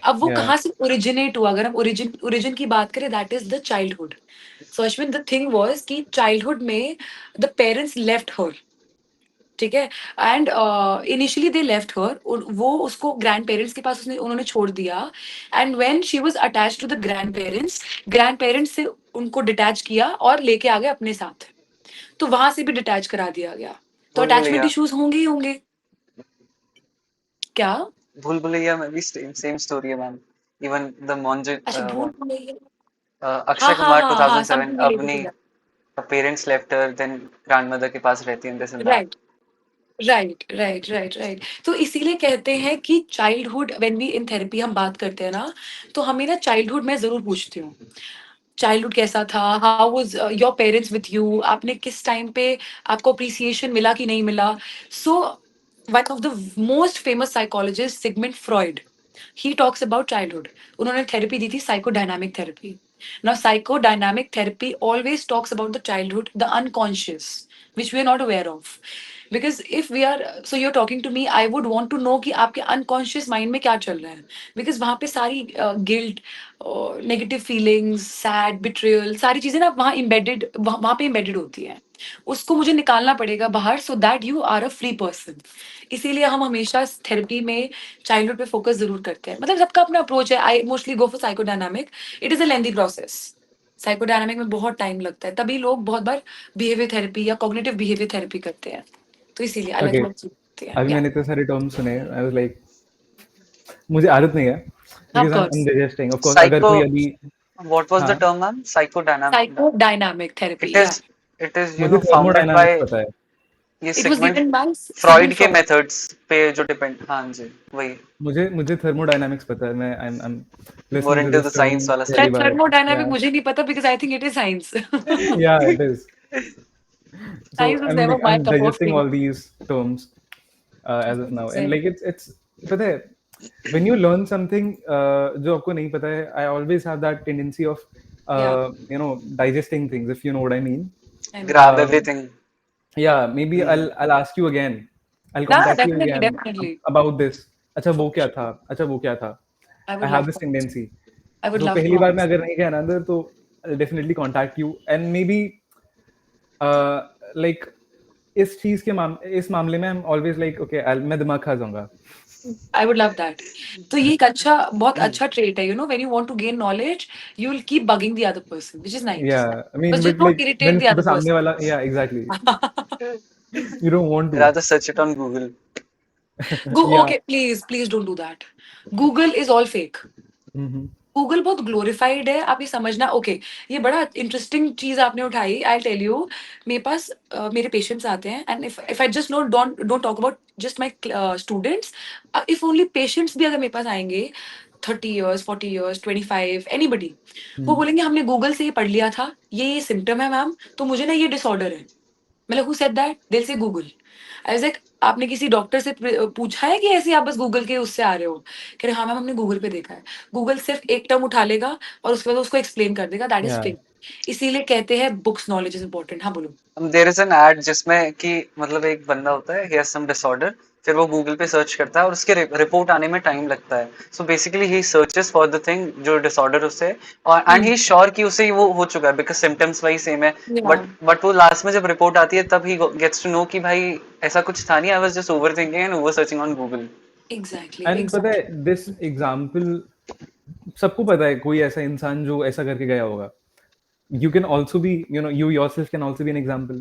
अब वो Yeah. कहाँ से ओरिजिनेट हुआ? अगर हम ओरिजिन की बात करें, that is the childhood. So Ashwin, the thing was कि चाइल्डहुड में द पेरेंट्स लेफ्ट हर, ठीक है, and initially they left her, वो उसको ग्रैंड पेरेंट्स के पास उन्होंने छोड़ दिया, and when she was attached to the grandparents से उनको डिटैच किया और लेके आ गए अपने साथ। तो वहां से भी डिटैच करा दिया गया। तो भूल अटैचमेंट भुलैया. इश्यूज होंगे ही होंगे। क्या? भूल भुलैया में भी same story है मैम. Even the Monjit, अच्छा, भूल what, भुलैया। हाँ Akshay हाँ Kumar हाँ हाँ, 2007 समथिंग रिलेटेड अपनी to that. parents left her, then grandmother के पास रहती है, this and that. Right right. तो इसीलिए कहते हैं कि childhood, when we in therapy हम बात करते हैं ना, तो हमें ना चाइल्डहुड में जरूर पूछती हूँ, चाइल्डहुड कैसा था, how was your parents with you, आपने किस टाइम पे आपको अप्रिसिएशन मिला कि नहीं मिला। So one of the most famous psychologist Sigmund Freud, he talks about childhood. उन्होंने थेरेपी दी थी, psychodynamic therapy. Now psychodynamic therapy always talks about the childhood, the unconscious, which we are not aware of, because if we are, so you're talking to me, I would want to know कि आपके unconscious mind में क्या चल रहा है, because वहाँ पे सारी guilt, negative feelings, sad, betrayal, सारी चीजें ना वहाँ इम्बेडेड, वहाँ पे इम्बेडेड होती हैं। उसको मुझे निकालना पड़ेगा बाहर, so that you are a free person. इसीलिए हम हमेशा थेरेपी में चाइल्डहुड पे फोकस जरूर करते हैं। मतलब सबका अपना अप्रोच है। I mostly go for psychodynamic. It is a lengthy process. Psychodynamic में बहुत टाइम लगता है, तभी लोग बहुत बार बिहेवियर थेरेपी या कॉग्निटिव बिहेवियर थेरेपी करते हैं। तो इसीलिए अलग Okay. अलग चीज होती है। अभी या मैंने इतने सारे टर्म सुने. I was like, मुझे आदत नहीं है. Of Because I'm course, digesting. Of course, अगर कोई Psycho, अभी. what was the हाँ. term, ma'am? Psychodynamic. Psychodynamic It therapy, या is, it is, मुझे founded thermodynamics by पता है. ये it was Sigmund given by Freud Sigmund के फ्रॉइड। मेथड्स पे जो डिपेंड. हाँ जी, वही. मुझे thermodynamics पता है. I'm More listening to into this the term science वाला पहली side. बार. Thermodynamic Yeah. मुझे नहीं पता, because I think it is science. Yeah, it is. So science was never my I'm cup of digesting T. all these terms as of now, and like it's पता है, when you learn something जो आपको नहीं पता है, I always have that tendency of या digesting things, if you know what I mean. Grab Um, everything. yeah, maybe I'll ask you again I'll Yeah, contact you definitely, again definitely. about this. अच्छा वो क्या था? अच्छा वो क्या था? I I would have love this to. tendency. I would So love पहली to बार में answer. अगर नहीं गया ना अंदर तो I'll definitely contact you and maybe uh, like इस मामले में I'm always like okay मैं दिमाग खा जाऊंगा. I would love that. तो ये एक अच्छा बहुत अच्छा trait है, when you want to gain knowledge, you will keep bugging the other person, which is nice. Yeah, I But mean just but don't like irritate when the the other सामने person. वाला yeah exactly you don't want to. rather search it on Google. Go, Yeah. okay, please, please don't do that. Google is all fake. Mhm. Google बहुत glorified है, आप ये समझना। Okay, ये बड़ा interesting चीज आपने उठाई। आई टेल यू, मेरे पास मेरे पेशेंट्स आते हैं, and if I just no don't don't talk about just my students, if only patients भी अगर मेरे पास आएंगे 30 years, 40 years, 25, एनीबडी, वो Hmm. बोलेंगे हमने गूगल से ये पढ़ लिया था, ये सिम्टम है मैम, तो मुझे ना ये डिसऑर्डर है। मतलब हु सेड दैट? दिल से गूगल। आई वाज लाइक, आपने किसी डॉक्टर से पूछा है कि ऐसे आप बस गूगल के उससे आ रहे हो? कह रहे हाँ मैम, हमने गूगल पे देखा है। गूगल सिर्फ एक टर्म उठा लेगा और उसके बाद उसको एक्सप्लेन कर देगा, दैट इज Yeah. थिंग। इसीलिए कहते हैं बुक्स नॉलेज इज इंपॉर्टेंट। हाँ बोलो। देयर इज एन एड जिसमें कि मतलब एक बंदा होता है, ही हैज सम डिसऑर्डर, फिर वो गूगल पे सर्च करता है और उसके रिपोर्ट आने में टाइम लगता है। So basically he searches for the thing जो डिसऑर्डर उसे है, और एंड ही इज श्योर कि उसे वो हो चुका है बिकॉज सिम्टम्स वही सेम है। या बट वो लास्ट में जब रिपोर्ट आती है तब ही गेट्स टू नो कि भाई ऐसा कुछ था नहीं, I was just over thinking and over searching on Google. Exactly, and पता एग्जैक्टली। है दिस एग्जाम्पल सबको पता है कोई ऐसा इंसान जो ऐसा करके गया होगा. You can also be, you yourself can also be an example.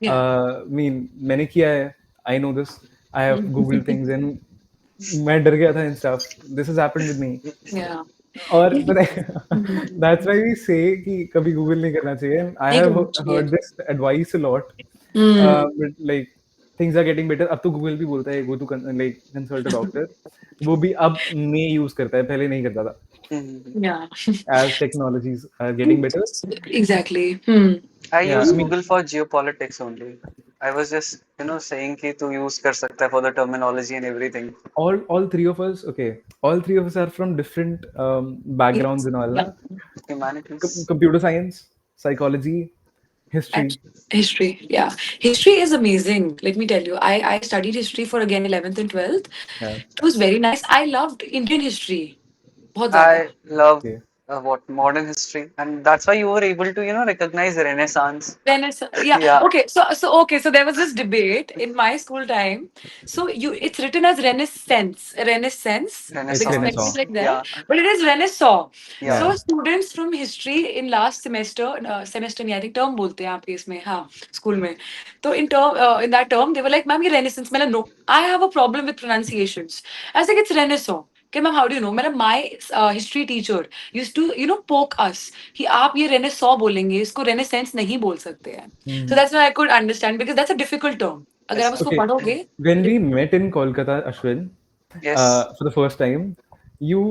या I mean, मैंने किया है. I know this. I have Googled things and मैं डर गया था and stuff. This has happened with me. या और पता है that's why we say कि कभी Google नहीं करना चाहिए. And I नहीं have करना चाहिए। heard this advice a lot. Hmm. But like things are getting better. अब तो Google भी बोलता है go to like consult a doctor. वो भी अब में यूज करता है, पहले नहीं करता था. या As technologies are getting better. Exactly. Hmm. I Yeah, use I mean, Google for geopolitics only. I was just saying कि तू use कर सकता है for the terminology and everything. all three of us, okay, all three of us are from different backgrounds and all, या na? Humanities. Computer science, psychology, history. History, yeah. History is amazing. Let me tell you. I studied history for again 11th and 12th. Yeah. It was very nice. I loved Indian history. बहुत ज़्यादा. I love Okay. what modern history, and that's why you were able to recognize Renaissance. Renaissance, yeah. Yeah, Okay, so there was this debate in my school time. So it's written as Renaissance, It's because Renaissance. French is Renaissance. like that, Yeah, but it is Renaissance. yeah. So Yeah. students from history in last semester, semester नहीं, I think term बोलते हैं आपके इसमें, हाँ, school में. तो in that term they were like, ma'am ये Renaissance. मैंने no, I have a problem with pronunciations. I was like, it's Renaissance. Okay, ma'am, how do you know? मैंने my history teacher used to poke us कि आप ये Renaissance बोलेंगे, इसको renaissance नहीं बोल सकते हैं। So Hmm. that's why I could understand, because that's a difficult term. अगर आप Yes, उसको Okay. पढ़ोगे, When we met in Kolkata, Ashwin, yes. for the first time, you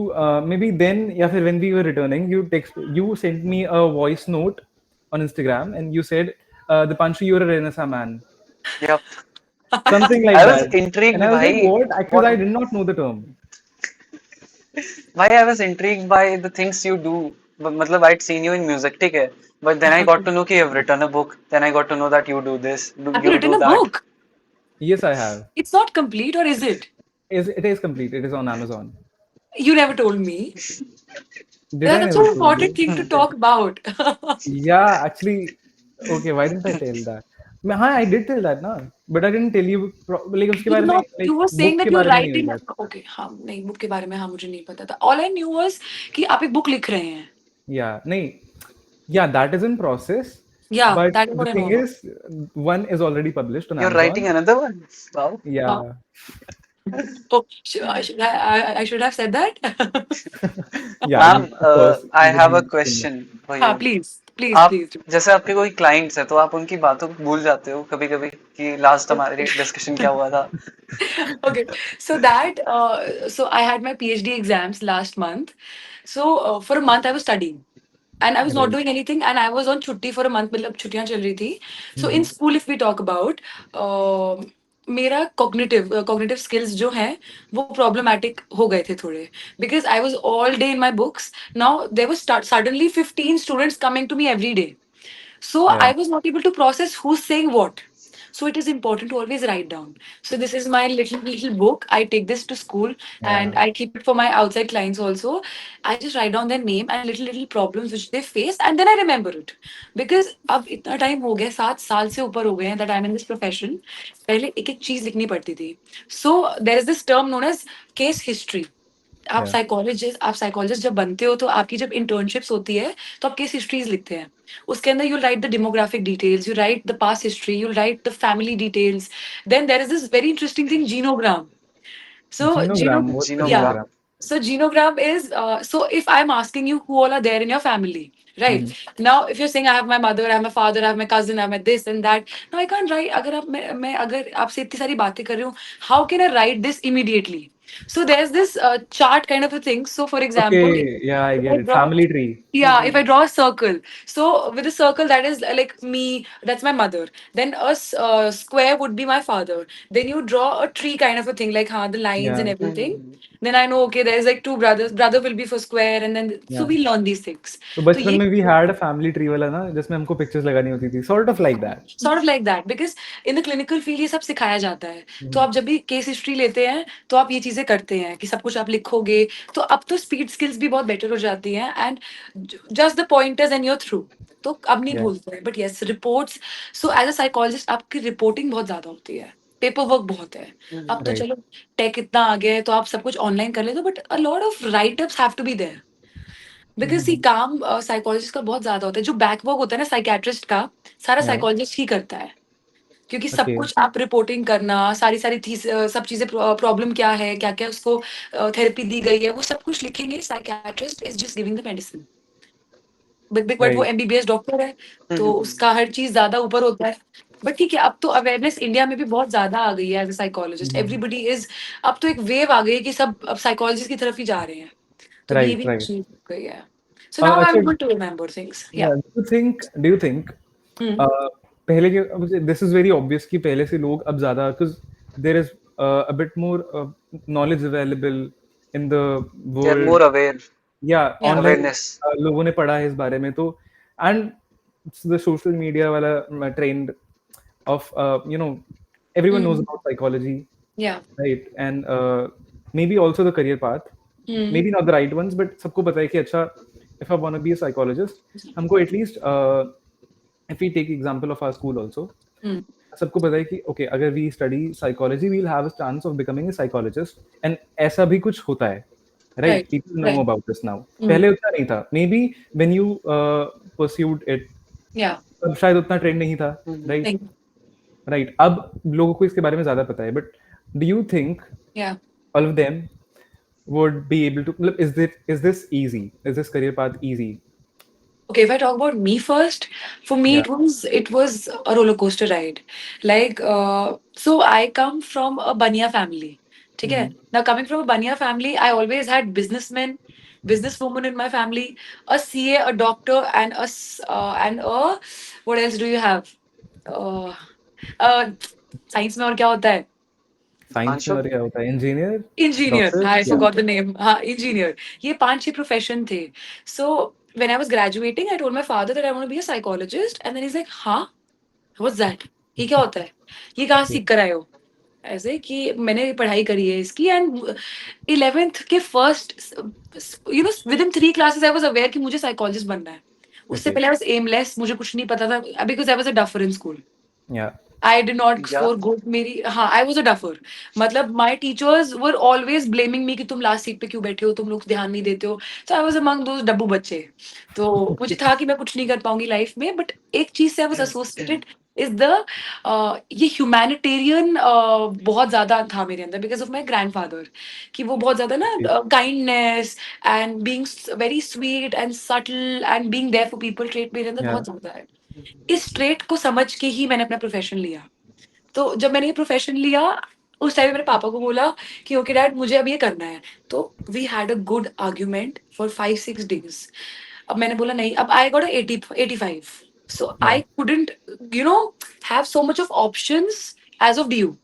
maybe then, yeah, when we were returning, you sent me a voice note on Instagram, and you said, "The Panshu, you're a Renaissance man," Yep. something like I was that. intrigued, And I was like, bhai. "What?" Because What? I did not know the term. Why I was intrigued by the things you do. मतलब I'd seen you in music, ठीक है. But then I got to know कि you've written a book. Then I got to know that you do this, have you you written do a that. book? Yes, I have. It's not complete, or is it? It is complete. It is on Amazon. You never told me. Did I That's never an told important you? thing to talk about. Yeah, actually, okay. Why didn't I tell that? हाँ, I did tell that ना, but I didn't tell you. Like उसके You बारे did में, not. like You were saying book के that you're बारे में नहीं writing. बताया. Okay, हाँ, नहीं, book के बारे में हाँ मुझे नहीं पता था. All I knew was कि आप एक book लिख रहे हैं. Yeah, नहीं. Yeah, that is in process. Yeah, But that is the what I know thing about. is, one is already published on You're writing Amazon. another one. Wow. Wow. Yeah, Oh, I should have said that. yeah. I Ma'am, mean, of course, I you have a wouldn't say no. question for हाँ, you. please, please, आप please. जैसे आपके कोई clients है तो आप उनकी बातों को भूल जाते हो कभी कभी कि लास्ट हमारी डिस्कशन क्या हुआ था. Okay, so I had my PhD exams last month. So for a month I was studying, and I was not Right. doing anything, and I was on छुट्टी for a month. मतलब छुट्टियां चल रही थी. So in Mhm. school, if we talk about मेरा cognitive skills जो हैं वो problematic हो गए थे थोड़े, because I was all day in my books. Now there was suddenly 15 students coming to me every day. So I Yeah. was not able to process who's saying what. So it is important to always write down. So this is my little book. I take this to school and Yeah. I keep it for my outside clients also. I just write down their name and little problems which they face, and then I remember it. Because अब इतना time हो गया, 7 साल से ऊपर हो गए हैं that I'm in this profession. पहले एक एक चीज लिखनी पड़ती थी. So there is this term known as case history. Yeah. आप साइकोलॉजिस्ट जब बनते हो तो आपकी जब इंटर्नशिप्स होती है तो आप केस हिस्ट्रीज लिखते हैं. उसके अंदर you write the demographic details, you write the past history, you write the family details. Then there is this very interesting thing, genogram. So Genogram. What's the yeah. Genogram. genogram? So genogram is so if I'm asking you who all are there in your family, right? Mhm. Now if you're saying I have my mother, I have my father, I have my cousin, I have my this and that. No, I can't write. अगर आप मैं अगर आपसे इतनी सारी बातें कर रही हूँ, how can I write this immediately? So there's this chart kind of a thing. So for example, Okay. Yeah, I if get I it. draw Family tree. yeah, if I draw a circle, so with a circle that is like me, that's my mother. Then a square would be my father. Then you draw a tree kind of a thing, like the lines and Yeah. everything. Then I know, okay, there's like two brothers. Brother will be for square, and then so Yeah. we learn these things. तो So बचपन ये में we had a family tree वाला ना जिसमें हमको pictures लगानी होती थी, sort of like that. sort of like that because in the clinical field ये सब सिखाया जाता है. तो Mhm. आप जब भी केस हिस्ट्री लेते हैं तो आप ये चीजें करते हैं कि सब कुछ आप लिखोगे. तो अब तो स्पीड स्किल्स भी बहुत बेटर हो जाती हैं and just the pointers and your through. तो अब नहीं Yeah. भूलते हैं. But yes, reports. So as a psychologist आपकी रिपोर्टिंग बहुत ज्यादा होती है, पेपर वर्क बहुत है. अब तो Right. चलो टेक इतना आ गया है तो आप सब कुछ ऑनलाइन कर लेते हो, but a lot of write ups have to be there. Because ये Mhm. काम साइकोलॉजिस्ट का बहुत ज्यादा होता है. जो बैक वर्क होता है ना साइकेट्रिस्ट का, सारा Yeah. साइकोलॉजिस्ट ही करता है. क्योंकि सब Okay. कुछ आप रिपोर्टिंग करना, सारी सारी थी सब चीजें, प्रॉब्लम क्या है, क्या क्या उसको थेरेपी दी गई है, वो सब कुछ लिखेंगे. Psychiatrist is just giving the medicine. But वो Right. एमबीबीएस डॉक्टर है तो उसका हर चीज ज्यादा ऊपर होता है. बट ठीक है, अब तो अवेयरनेस इंडिया में भी बहुत ज्यादा आ गई है. As a psychologist Mhm. Everybody is, अब तो एक वेव आ गई है कि सब अब साइकोलॉजिस्ट की तरफ ही जा रहे हैं. तो ये Right. भी Right. चीज हो गई है. सो नाउ आई एम अच्छा. Able to remember things. या Yeah. Do you think पहले के this is very obvious कि पहले से लोग अब ज़्यादा because there is a bit more knowledge available in the They are world. more aware. Yeah, या online Awareness. लोगों ने पढ़ा है इस बारे में तो and the social media वाला trend of everyone knows about psychology, या right? And maybe also the career path, maybe not the right ones, but सबको पता है कि अच्छा if I want to be a psychologist, हमको at least if we take example of our school also, सबको पता है कि okay अगर we study psychology, we'll have a chance of becoming a psychologist, and ऐसा भी कुछ होता है, right? Right People know right. about this now. पहले उतना नहीं था. Maybe when you pursued it, या तब शायद उतना ट्रेंड नहीं था, right? नहीं. Right. अब लोगों को इसके बारे में ज़्यादा पता है. But do you think या all of them would be able to? मतलब, is this easy? Is this career path easy? Okay, if I talk about me first, for me Yeah. it was a roller coaster ride. Like so I come from a Bania family. ठीक है? Now coming from a Bania family, I always had businessmen, businesswomen in my family, a CA, a doctor, and and a what else do you have? Uh, science में और क्या होता है? Science में Anshu? और क्या होता है? Engineer, engineer. डॉक्टर, आई या फॉरगॉट द नेम. हाँ, इंजीनियर. ये 5-6 प्रोफेशन थे. So when I was graduating I told my father that I want to be a psychologist and then he is like, हाँ, what's that? ये क्या होता है? ये कहाँ सीख कर आए हो? ऐसे कि मैंने पढ़ाई करी है इसकी एंड 11th के first with in 3 classes I was aware कि मुझे साइकोलॉजिस्ट बनना है. उससे ओके, पहले आई वाज एमलेस, मुझे कुछ नहीं पता था because I was a duffer in school. या I did not Yeah. score good. मेरी हाँ, I was a duffer. मतलब my teachers were always blaming me कि तुम लास्ट सीट पे क्यों बैठे हो, तुम लोग ध्यान नहीं देते हो. So I was among those डब्बू बच्चे. तो मुझे था कि मैं कुछ नहीं कर पाऊंगी लाइफ में, बट एक चीज से I was associated is the ये ह्यूमैनिटेरियन बहुत ज्यादा था मेरे अंदर बिकॉज ऑफ माई ग्रैंडफादर. कि वो बहुत ज्यादा ना kindness and being very sweet and subtle and being there for people trait मेरे अंदर या बहुत ज्यादा है. इस ट्रेट को समझ के ही मैंने अपना प्रोफेशन लिया. तो जब मैंने ये प्रोफेशन लिया उस टाइम मेरे पापा को बोला कि ओके डैड मुझे अब ये करना है. तो we had a good argument for 5-6 days. अब मैंने बोला नहीं, अब I got 85. So I couldn't have so much of options as of due.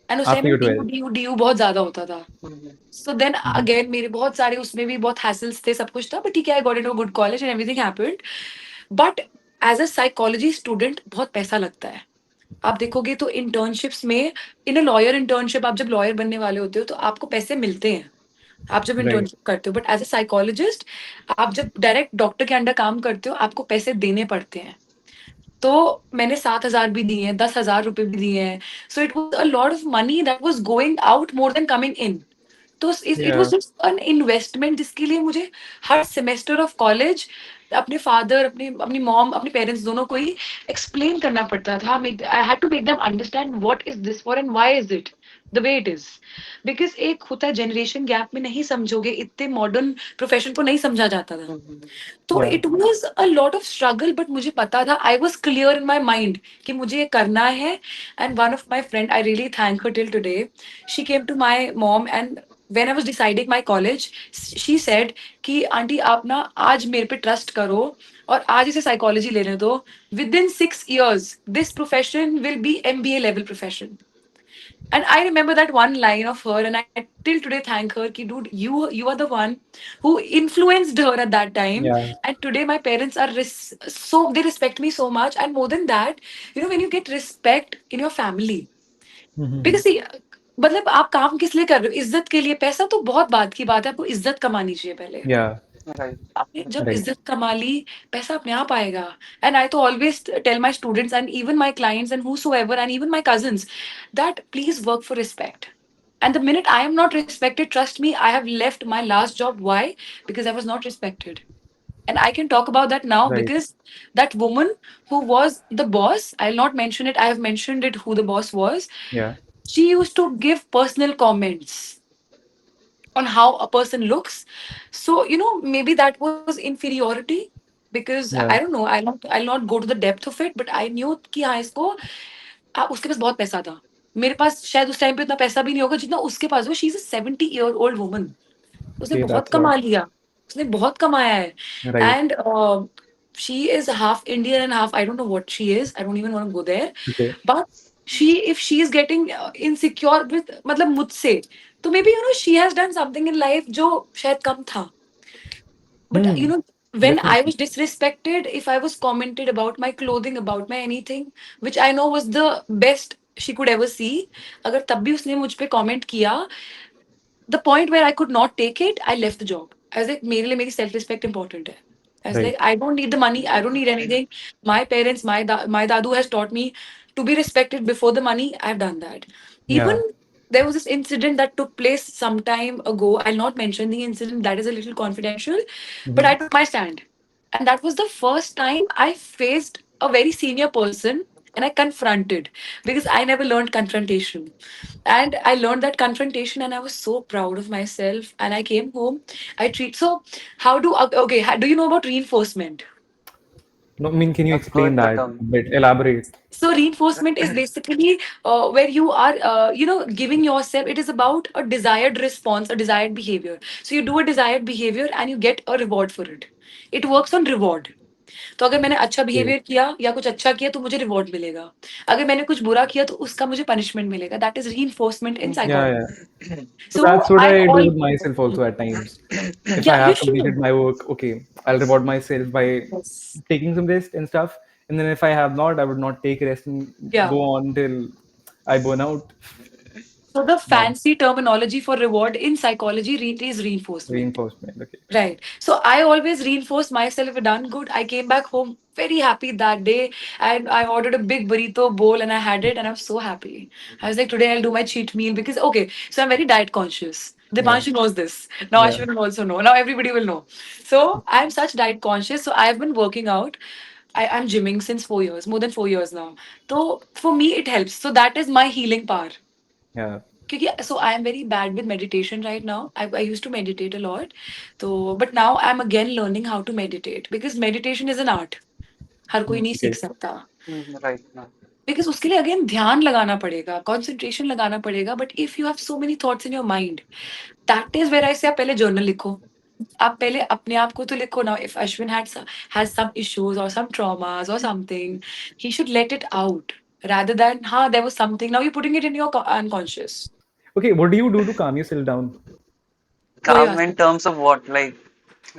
And उस टाइम आफ्टर में यू ड्यू 12. ड्यू ड्यू बहुत ज्यादा होता था. सो देन अगेन मेरे बहुत सारे उसमें भी बहुत हैसल्स थे, सब कुछ था, बट ठीक है I got into a good college and everything happened. But as a psychology student बहुत पैसा लगता है. आप देखोगे तो इंटर्नशिप्स में, इन अ लॉयर इंटर्नशिप, आप जब लॉयर बनने वाले होते हो तो आपको पैसे मिलते हैं, आप जब राइट। इंटर्नशिप करते हो। बट एज अ साइकोलॉजिस्ट, आप जब डायरेक्ट डॉक्टर के अंडर काम करते हो, आपको पैसे देने पड़ते हैं। तो मैंने 7,000 भी दिए हैं, 10,000 रुपए भी दिए हैं। So it was a lot of money that was going out more than coming in. तो इट या। वाज जस्ट एन इन्वेस्टमेंट जिसके लिए मुझे हर सेमेस्टर ऑफ कॉलेज अपने फादर, अपनी अपनी मॉम, अपने पेरेंट्स दोनों को ही एक्सप्लेन करना पड़ता था। I had to make them understand what is this for and why is it the way it is. Because एक होता है जनरेशन गैप में नहीं समझोगे, इतने मॉडर्न प्रोफेशन को नहीं समझा जाता था। तो या। It was a lot of struggle, but मुझे पता था, I was clear in my mind कि मुझे ये करना है। And one of my friend, I really thank her till today, she came to my mom and when I was deciding my college, she said कि aunty आप ना आज मेरे पे ट्रस्ट करो और आज इसे साइकोलॉजी लेने दो। With in 6 years this profession will be MBA level profession. And I remember that one line of her, and I till today thank her. Ki, dude, you are the one who influenced her at that time. या। And today my parents are so they respect me so much. And more than that, when you get respect in your family, hmm. because see, मतलब आप काम किस लिए कर रहे हो? इज्जत के लिए। पैसा तो बहुत बात की बात है, आपको इज्जत कमानी चाहिए पहले। या। राइट। आपने जब राइट। इज्जत कमा ली, पैसा अपने आप आएगा। एंड आई तो always tell my students and even my clients and whosoever and even my cousins that please work for respect. And the minute I am not respected, trust me, I have left my last job. Why? Because I was not respected. And I can talk about that now right. because that woman who was the boss, I'll not mention it, I have mentioned it who the boss was. या। She used to give personal comments on how a person looks. So, maybe that was inferiority because I या। don't know, I'll not go to the depth of it, but I knew कि हाँ इसको उसके पास बहुत पैसा था। मेरे पास शायद उस टाइम पे उतना पैसा भी नहीं होगा जितना उसके पास हो। She is a 70-year-old woman. उसने ओके, बहुत दैट्स लॉट। कमा लिया, उसने बहुत कमाया है। Right. And she is half Indian and half, I don't know what she is, I don't even want to go there. Okay. But she, if she is getting insecure with मतलब मुझसे, तो maybe she has done something in life जो शायद कम था। But hmm. when I definitely. was disrespected, if I was commented about my clothing, about my anything, which I know was the best she could ever see, अगर तब भी उसने मुझ पे comment किया, the point where I could not take it, I left the job. I was like, मेरे लिए मेरी self respect important है. I was like, right. I don't need the money, I don't need anything. My parents, my dadu has taught me to be respected before the money. I've done that. या। Even there was this incident that took place some time ago. I'll not mention the incident, that is a little confidential, but I took my stand. And that was the first time I faced a very senior person and I confronted, because I never learned confrontation. And I learned that confrontation and I was so proud of myself. And I came home. So, how do, okay, do you know about reinforcement? No, I mean, can you I've explain heard the that term. a bit? Elaborate. So reinforcement is basically where you are, giving yourself. It is about a desired response, a desired behavior. So you do a desired behavior and you get a reward for it. It works on reward. तो अगर मैंने अच्छा Okay. Behaviour किया या कुछ अच्छा किया तो मुझे रिवॉर्ड मिलेगा। अगर मैंने कुछ बुरा किया तो उसका मुझे पनिशमेंट मिलेगा। That is reinforcement in Yeah, psychology. yeah. So so that's what I I do all with myself also at times. If या I you have should. completed my work, okay, I'll reward myself by taking some rest and stuff. And then if I have not, I would not take rest and या go on till I burn out. So the Yeah. fancy terminology for reward in psychology is reinforcement. Reinforcement. Okay. Right. So I always reinforce myself. If I done good, I came back home very happy that day, and I ordered a big burrito bowl and I had it and I was so happy. I was like, today I'll do my cheat meal because okay, so I'm very diet conscious. Yeah. Dipanshu knows this. Now Yeah. Ashwin will also know. Now everybody will know. So I'm such diet conscious. So I've been working out. I'm gymming since 4 years, more than 4 years now. So for me, it helps. So that is my healing power. Yeah. क्योंकि so I am very bad with meditation right now. I used to meditate a lot. So, but now I'm again learning how to meditate because meditation is an art. हर कोई नहीं सीख Okay. सकता। Right ना। Because उसके लिए again ध्यान लगाना पड़ेगा, कंसंट्रेशन लगाना पड़ेगा। But if you have so many thoughts in your mind, that is where I say आप पहले जर्नल लिखो। आप पहले अपने आप को तो लिखो ना। If Ashwin has some issues और सम ट्रॉमास और something, he should let it out rather than हाँ there was something, now you're putting it in your unconscious। Okay. What do you do to calm yourself down? वही Calm बात in है। terms of what? Like,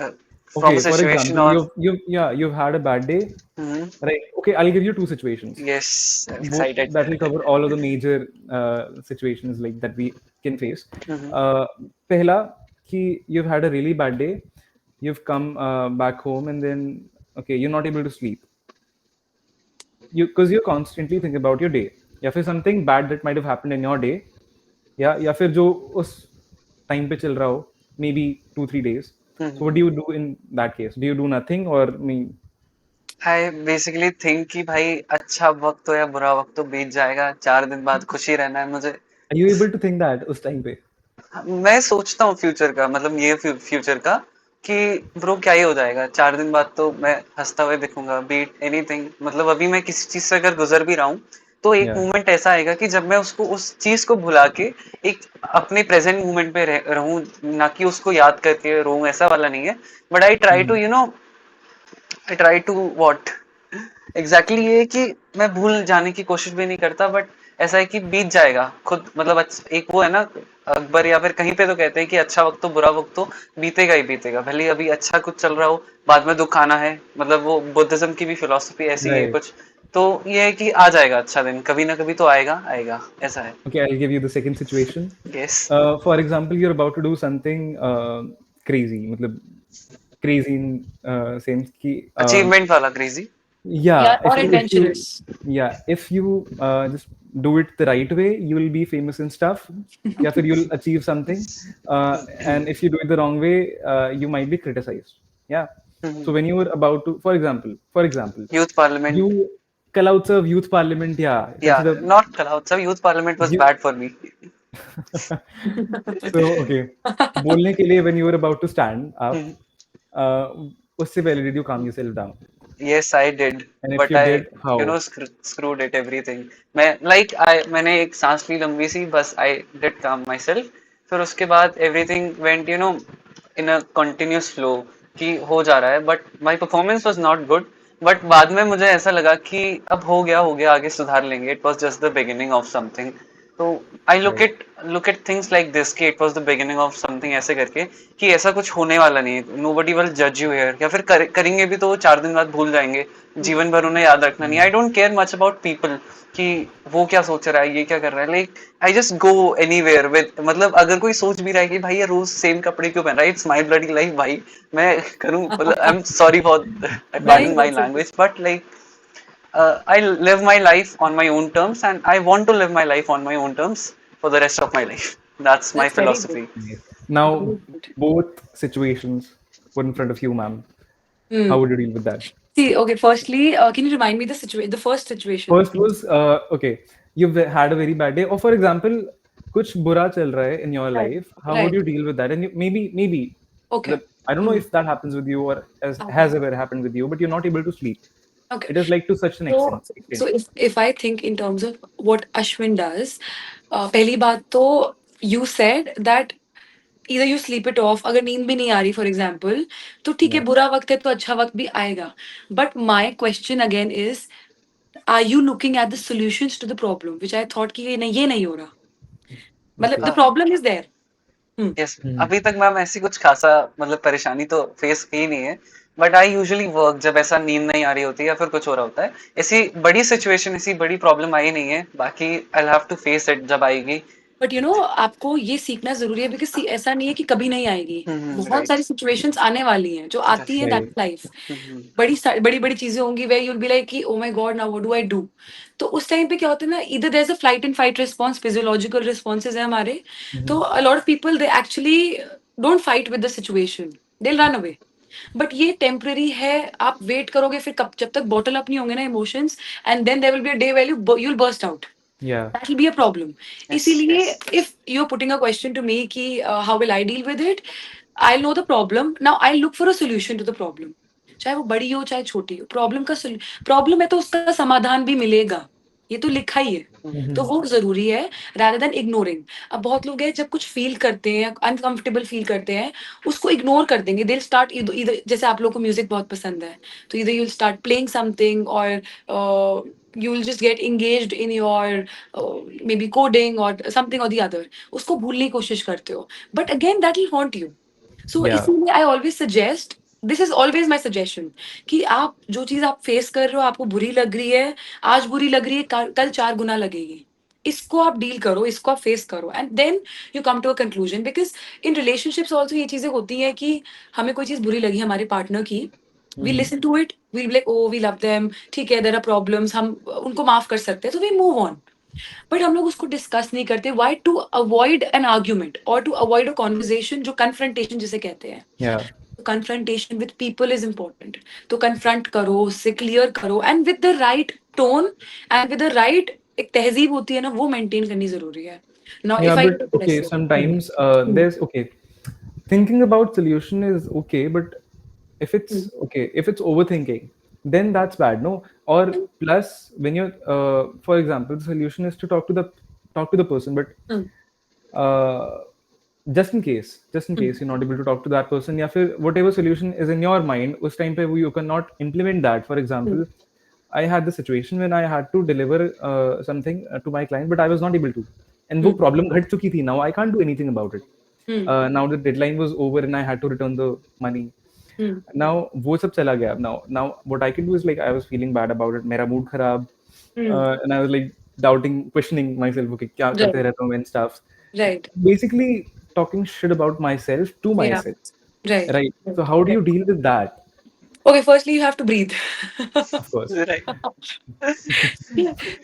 uh, from Okay, a for situation example, or you've had a bad day, Mhm. right? Okay, I'll give you two situations. Yes, I'm Both excited. that will cover all of the major situations like that we can face. Mhm. Pehla, कि you've had a really bad day, you've come back home, and then okay, you're not able to sleep. Because you constantly think about your day, या फिर something bad that might have happened in your day, या फिर जो उस time पे चल रहा हो, maybe 2-3 days. So what Mhm. do you do in that case? Do you do nothing or me? I basically think कि भाई अच्छा वक्त हो या बुरा वक्त हो बीत जाएगा, 4 दिन बाद खुशी रहना है मुझे। Are you able to think that उस time पे? मैं सोचता हूँ फ्यूचर का, मतलब ये फ्यूचर का कि ब्रो क्या ही हो जाएगा, 4 दिन बाद तो मैं हंसता हुए दिखूंगा, बीट एनीथिंग। मतलब अभी मैं किसी चीज से अगर गुजर भी रहा हूँ तो एक Yeah. मोमेंट ऐसा आएगा कि जब मैं उसको उस चीज को भुला के एक अपने प्रेजेंट मोमेंट पे रहूं, ना कि उसको याद करके रहूं, ऐसा वाला नहीं है। But I try to Mhm. I try to what exactly ये है कि मैं भूल जाने की कोशिश भी नहीं करता, बट ऐसा है कि बीत जाएगा खुद। मतलब एक वो है ना, अकबर या फिर कहीं पे तो कहते हैं कि अच्छा वक्त तो बुरा वक्त तो बीतेगा ही बीतेगा, भले ही अभी अच्छा कुछ चल रहा हो, बाद में दुख आना है। मतलब वो बुद्धिज्म की भी फिलोसफी ऐसी है Right. कुछ। तो ये है कि आ जाएगा अच्छा दिन, कभी ना कभी तो आएगा आएगा, ऐसा है। Okay, I'll give you the second situation. Yes. For example, you're about to do something crazy, मतलब crazy in sense कि अचीवमेंट वाला crazy. Yeah, yeah, or if you adventurous. yeah, if you just do it the right way, you will be famous and stuff. Yeah, फिर you'll achieve something, and if you do it the wrong way, you might be criticized. Yeah. So when you were about to, for example, youth parliament. you Kalauts of youth parliament, yeah, या that's the not cloud, youth parliament was you. Bad for me. So okay, बोलने के लिए when you were about to stand up, uh, उससे पहले did you calm yourself down? Yes, I did, And if but you I, did, how? screwed it everything. मैं मैंने एक सांस ली लंबी सी, बस I did calm myself। फिर उसके बाद everything went in a continuous flow कि हो जा रहा है, but my performance was not good। but बाद में मुझे ऐसा लगा कि अब हो गया आगे सुधार लेंगे, it was just the beginning of something। तो I Right. Look at things like this कि it was the beginning of something, ऐसे करके कि ऐसा कुछ होने वाला नहीं है, नोबडी विल जज यू हियर। या फिर करेंगे भी तो वो 4 दिन बाद भूल जाएंगे, जीवन भर उन्हें याद रखना नहीं। आई Mm. Don't care much about people कि वो क्या सोच रहा है, ये क्या कर रहा है। Like I just go anywhere with, मतलब अगर कोई सोच भी रहा है कि भाई ये रोज सेम कपड़े क्यों पहन रहा है, इट्स माई ब्लडी लाइफ भाई। मैं करूँ, मतलब आई एम सॉरी फॉर, नहीं, pardon my that's okay. Language, but like I live my life on my own terms, and I want to live my life on my own terms for the rest of my life. That's my That's very good. philosophy. Nice. Now, Very good. both situations were in front of you, ma'am. Hmm. How would you deal with that? See, okay, firstly, can you remind me the first situation? First was okay. You've had a very bad day, or for example, कुछ बुरा चल रहा है in your Right. life. How would Right. you deal with that? And maybe Okay. I don't know Hmm. if that happens with you or has ever happened with you, but you're not able to sleep. Okay. It is like to such an So, extent. so if I think in terms of what Ashwin does, पहली बात तो you said that either you sleep it off, अगर नींद भी नहीं आ रही for example, तो ठीक है, Yeah. बुरा वक्त है तो अच्छा वक्त भी आएगा. But my question again is, are you looking at the solutions to the problem, which I thought कि ये नहीं हो रहा. मतलब Okay. the problem is there. Hmm. Yes, Mhm. अभी तक मैम ऐसी कुछ खासा मतलब परेशानी तो फेस की नहीं है। बट आई यूजुअली वर्क जब ऐसा नींद नहीं आ रही होती है या फिर कुछ हो रहा होता है, ऐसी बड़ी सिचुएशन, ऐसी बड़ी प्रॉब्लम आई नहीं है। बाकी I have to face it जब आएगी। बट आपको ये सीखना जरूरी है बिकॉज ऐसा नहीं है कि कभी नहीं आएगी. बहुत राइट। सारी सिचुएशंस आने वाली हैं जो आती हैं, Right. That's life. बड़ी बड़ी चीजें होंगी way you will be like कि oh my god now what do I do. तो उस टाइम पे क्या होता है ना, इधर there is a flight and fight response, physiological responses है हमारे. तो Mhm. A lot of people they actually don't fight with the situation, they run away. But ये टेम्पररी है. आप वेट करोगे फिर कब, जब तक बॉटल अप नहीं होंगे ना emotions, and then there will be a day where you will burst out. Yeah. That will be a problem. Yes इसीलिए yes. if you're putting a question to me कि how will I deal with it, I'll know the problem. Now I'll look for a solution to the problem. चाहे वो बड़ी हो चाहे छोटी हो, problem है तो उसका समाधान भी मिलेगा. ये तो लिखा ही है. तो Mhm. वो जरूरी है rather than ignoring. अब बहुत लोग हैं जब कुछ फील करते हैं, अनकंफर्टेबल फील करते हैं, उसको इग्नोर कर देंगे. They'll start either जैसे आप लोग को म्यूजिक बहुत पसंद है, तो either you'll start playing something or you will just get engaged in your maybe coding or something or the other. उसको भूलने की कोशिश करते हो. But again that will haunt you. So Yeah. इसीलिए I always suggest this is always my suggestion कि आप जो चीज आप फेस कर रहे हो, आपको बुरी लग रही है, आज बुरी लग रही है, कल 4 गुना लगेगी। इसको आप डील करो, इसको आप फेस करो, and then you come to a conclusion. Because in relationships also ये चीजें होती हैं कि हमें कोई चीज बुरी लगी हमारे पार्टनर की, we hmm, listen to it, we like oh we love them, ठीक है, देयर आर प्रॉब्लम्स, हम उनको माफ कर सकते हैं, तो वी मूव ऑन। बट हम लोग उसको डिस्कस नहीं करते, why? To avoid an argument और टू अवॉइड अ कॉन्वर्जेशन, जो कन्फ्रंटेशन जिसे कहते हैं। yeah. Confrontation with people is important. तो कन्फ्रंट करो, उससे क्लियर करो, and with the right tone and with the right, एक तहजीब होती है ना, वो मेंटेन करनी जरूरी है। Now Yeah, if I but okay, sometimes there's okay. Thinking about solution is okay, but if it's okay, if it's overthinking, then that's bad, no? Or plus, when you're, for example, the solution is to talk to the person, but uh, just in case you're not able to talk to that person, या फिर whatever solution is in your mind, उस time पे वो you cannot implement that. For example, I had the situation when I had to deliver something to my client, but I was not able to. And वो problem घट चुकी थी. Now I can't do anything about it. Now the deadline was over and I had to return the money. Now वो सब चला गया. Now what I can do is like I was feeling bad about it. मेरा mood खराब. And I was like doubting, questioning myself. Okay, क्या करते right, रहता हूँ and stuff. Right, Basically talking shit about myself to या, myself. Right, Right. So how do you deal with that? Okay, firstly you have to breathe. Of course. Right.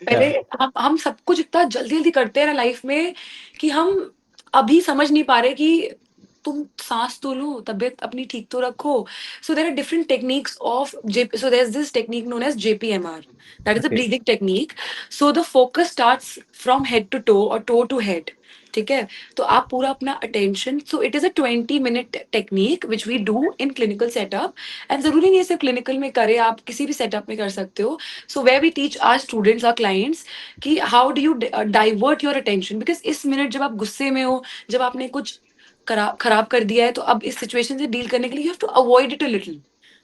पहले Yeah. हम सब कुछ इतना जल्दी जल्दी करते हैं ना लाइफ में, कि हम अभी समझ नहीं पा रहे कि तुम सांस तो लो, तबीयत अपनी ठीक तो रखो। So there are different techniques of so there is this technique known as JPMR, that is a Okay. Breathing technique. So the focus starts from head to toe और टो टू हेड, ठीक है। तो आप पूरा अपना attention, so it is a 20 minute technique which we do in clinical setup. And जरूरी नहीं है सिर्फ क्लिनिकल में करें, आप किसी भी सेटअप में कर सकते हो। So where we teach our students, our clients, कि how do you divert your attention. Because इस मिनट जब आप गुस्से में हो, जब आपने कुछ खराब कर दिया है, तो अब इस सिचुएशन से डील करने के लिए you have to avoid it a little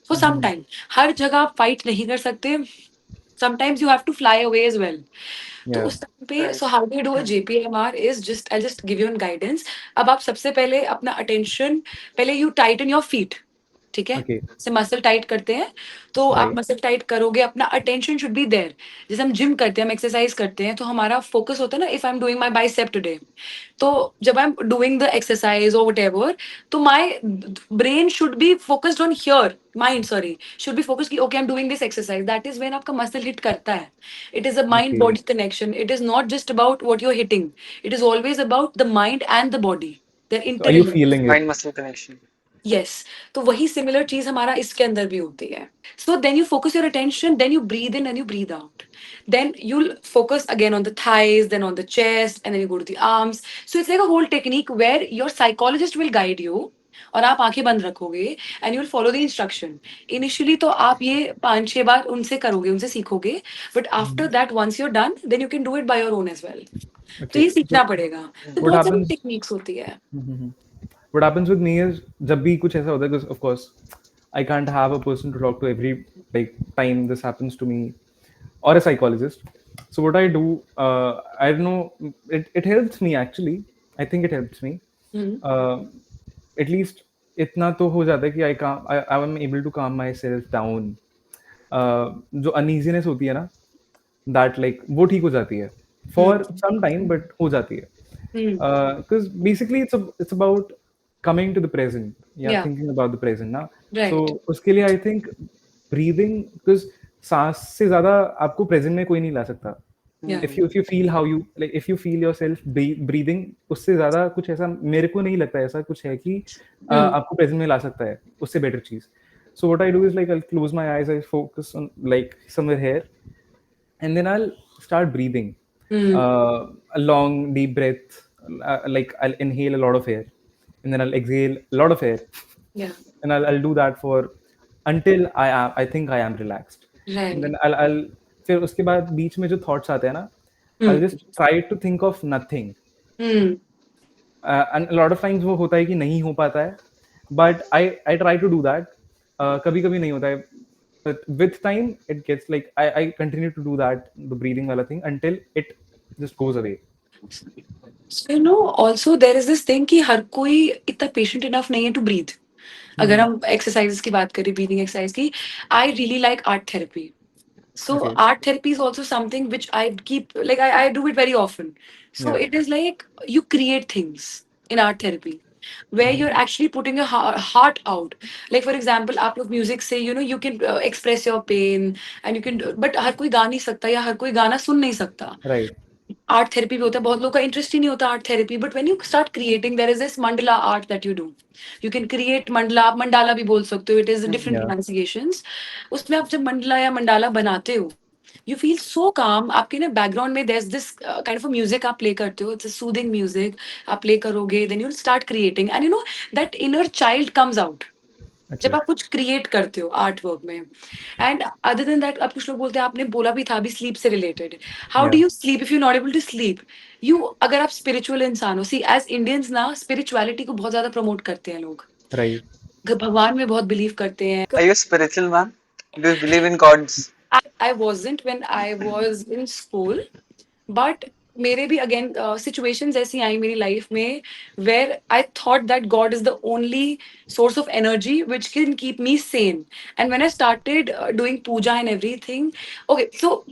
for some Mhm. Time. हर जगह आप फाइट नहीं कर सकते, sometimes you have to fly away as well. तो Yeah. उस टाइम पे, Right. So how do you do a JPMR is just, I just give you an guidance. अब आप सबसे पहले अपना अटेंशन, पहले यू टाइटन योर फीट, ठीक है। Okay. से मसल टाइट करते हैं, तो आप Right. मसल टाइट करोगे, अपना अटेंशन शुड बी देयर। जैसे हम जिम करते हैं, हम एक्सरसाइज करते हैं, तो हमारा फोकस होता है ना, if I am doing my bicep today, तो जब I am doing the exercise और whatever, तो my brain should be focused on here, mind sorry, should be focused कि okay I am doing this exercise, that is when आपका muscle hit करता है। It is a mind Okay. Body connection, it is not just about what you are hitting, it is always about the mind and the body, they are So are you interlinked. feeling it? Mind muscle connection. Yes, तो वही similar चीज हमारा इसके अंदर भी होती है। So then you focus your attention, then you breathe in and you breathe out, then you'll focus again on the thighs, then on the chest, and then you go to the arms. So it's like a whole technique where your psychologist will guide you, और आप आंखें बंद रखोगे and you will follow the instruction. Initially तो आप ये 5-6 बार उनसे करोगे, उनसे सीखोगे, but after Mhm. That once you're done, then you can do it by your own as well. तो Okay. ये So सीखना पड़ेगा। तो what बहुत सारी happens? टेक्निक्स होती है। Mhm. What happens with me is जब भी कुछ ऐसा होता है, because of course I can't have a person to talk to every like time this happens to me, or a psychologist. So what I do, I don't know, it helps me actually. I think it helps me. Hmm, Uh, at least इतना तो हो जाता है कि I am able to calm myself down. जो uneasiness होती है ना, दैट लाइक वो ठीक हो जाती है for hmm, some time, but हो जाती है। Hmm, because basically it's about coming to the present yeah yeah, thinking about the present ना। सो राइट, उसके लिए आई थिंक ब्रीदिंग, बिकॉज सांस से ज्यादा आपको प्रेजेंट में कोई नहीं ला सकता। या, if you feel how you like, if you feel yourself breathing, उससे ज्यादा कुछ ऐसा मेरे को नहीं लगता ऐसा कुछ है कि हम्म, आपको प्रेजेंट में ला सकता है उससे बेटर चीज। So what I do is like I'll close my eyes, I focus on like somewhere here, and then I'll start breathing. Hmm, A long deep breath, like I'll inhale a lot of air, and then I'll exhale a lot of air, या, and I'll do that for until I think I am relaxed, and right, then I'll फिर उसके बाद बीच में जो thoughts आते हैं ना, I'll hmm, just try to think of nothing. Hmm, And a lot of times वो होता है कि नहीं हो पाता है, but I try to do that. कभी कभी नहीं होता है, but with time it gets like I continue to do that, the breathing वाला thing, until it just goes away. So, you know, also there is this thing कि हर कोई इतना patient enough नहीं है to breathe. अगर Mhm. हम exercises की बात करें, ब्रीदिंग एक्सरसाइज की, I really like art therapy. So Okay. art therapy is also something which I keep, like I do it very often. So Yeah. it is like you create things in art therapy where Mhm. you're actually putting your heart out. Like for example, आप लोग music से you can express your pain and you can, but हर कोई गा नहीं सकता या हर कोई गाना सुन नहीं सकता. Right. आर्ट थेरेपी भी होता है, बहुत लोगों का इंटरेस्ट ही नहीं होता art therapy, but when you start creating there is this mandala art that you do. You can create mandala, आप मंडाला भी बोल सकते हो, it is different Yeah. Pronunciations. उसमें आप जब मंडला या मंडाला बनाते हो, यू फील सो काम. आपके ना बैकग्राउंड में there is this kind of music आप प्ले करते हो, इट्स अ सूदिंग म्यूजिक. आप प्ले करोगे, then you will start creating and that inner child comes out जब Okay. आप कुछ क्रिएट करते हो आर्ट वर्क में. एंड अदर देन दैट, आप कुछ लोग बोलते हैं, आपने बोला भी था अभी स्लीप से related. How do Yeah. You sleep if you not able to sleep? You, अगर आप स्पिरिचुअल इंसान हो, सी एज इंडियंस ना स्पिरिचुअलिटी को बहुत ज्यादा प्रमोट करते हैं लोग. Right. भगवान में बहुत बिलीव करते हैं. Are you spiritual, man? Do you believe in gods? I wasn't when I was in school, but मेरे भी अगेन सिचुएशंस ऐसी आई मेरी लाइफ में where I thought that God is the only source of energy which can keep me sane. And when I started doing puja and everything, okay so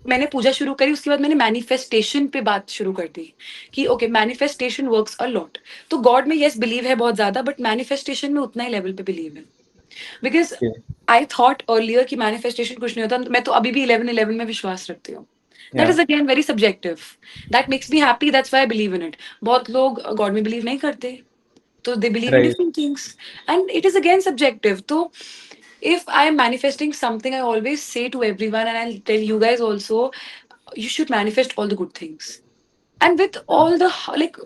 मैंने पूजा शुरू करी, उसके बाद मैंने मैनिफेस्टेशन पे बात शुरू कर दी कि okay manifestation works a lot. तो गॉड में यस बिलीव है बहुत ज्यादा, बट मैनिफेस्टेशन में उतना ही लेवल पे बिलीव है. Because Okay. I thought earlier कि मैनिफेस्टेशन कुछ नहीं होता. मैं तो अभी भी 11-11 में विश्वास रखती हूँ. That Yeah. Is again very subjective. That makes me happy, that's why I believe in it. बहुत लोग गॉड में बिलीव नहीं करते, तो they believe in Right. Different things and it is again subjective. तो if I am manifesting something, I always say to everyone, and I'll tell you guys also, you should manifest all the good things and with all the like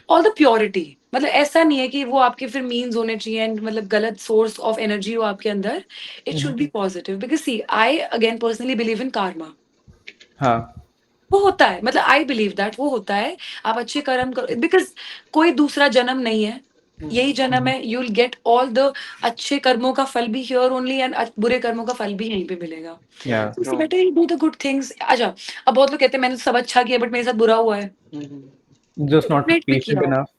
all the purity. मतलब ऐसा नहीं है कि वो आपके फिर means होने चाहिए एंड मतलब गलत सोर्स ऑफ एनर्जी हो आपके अंदर. It should Mhm. Be positive because see I again personally believe in karma. हाँ. वो होता है, मतलब आई बिलीव दैट वो होता है. आप अच्छे कर्म करो बिकॉज कोई दूसरा जन्म नहीं है, यही जन्म Mhm. है. You will get all the अच्छे कर्मों का फल भी हियर ओनली एंड बुरे कर्मों का फल भी यहीं पे मिलेगा. Yeah. इससे True. Better you do the good things. अच्छा, अब बहुत लोग कहते हैं मैंने तो सब अच्छा किया बट मेरे साथ बुरा हुआ है. Mhm. Just not डेट पे patient किया, enough.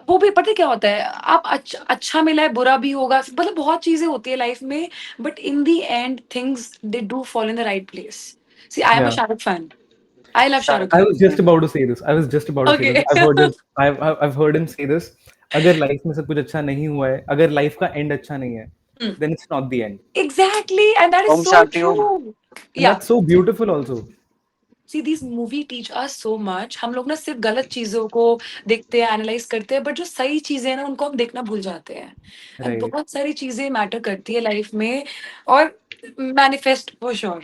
वो भी पता है क्या होता है, आप अच्छा मिला है बुरा भी होगा, मतलब बहुत चीजें होती है लाइफ में, but in the end things they do fall in the right place. See I am a Yeah. Shahrukh fan. I love Shark. Shahrukh I Khan. was just Mhm. about to say this. I was just about to say this. Okay. I've heard him. I've heard him say this. अगर life में सब कुछ अच्छा नहीं हुआ है, अगर life का एंड अच्छा नहीं है, then it's not the end. Exactly and that is Om so Shanti Om. True. And या that's so beautiful also. See this movie teach us so much. हम लोग ना सिर्फ गलत चीजों को देखते हैं, एनालाइज करते हैं, बट जो सही चीजें हैं ना उनको हम देखना भूल जाते हैं. And Right. बहुत सारी चीजें मैटर करती है लाइफ में. और manifest for sure,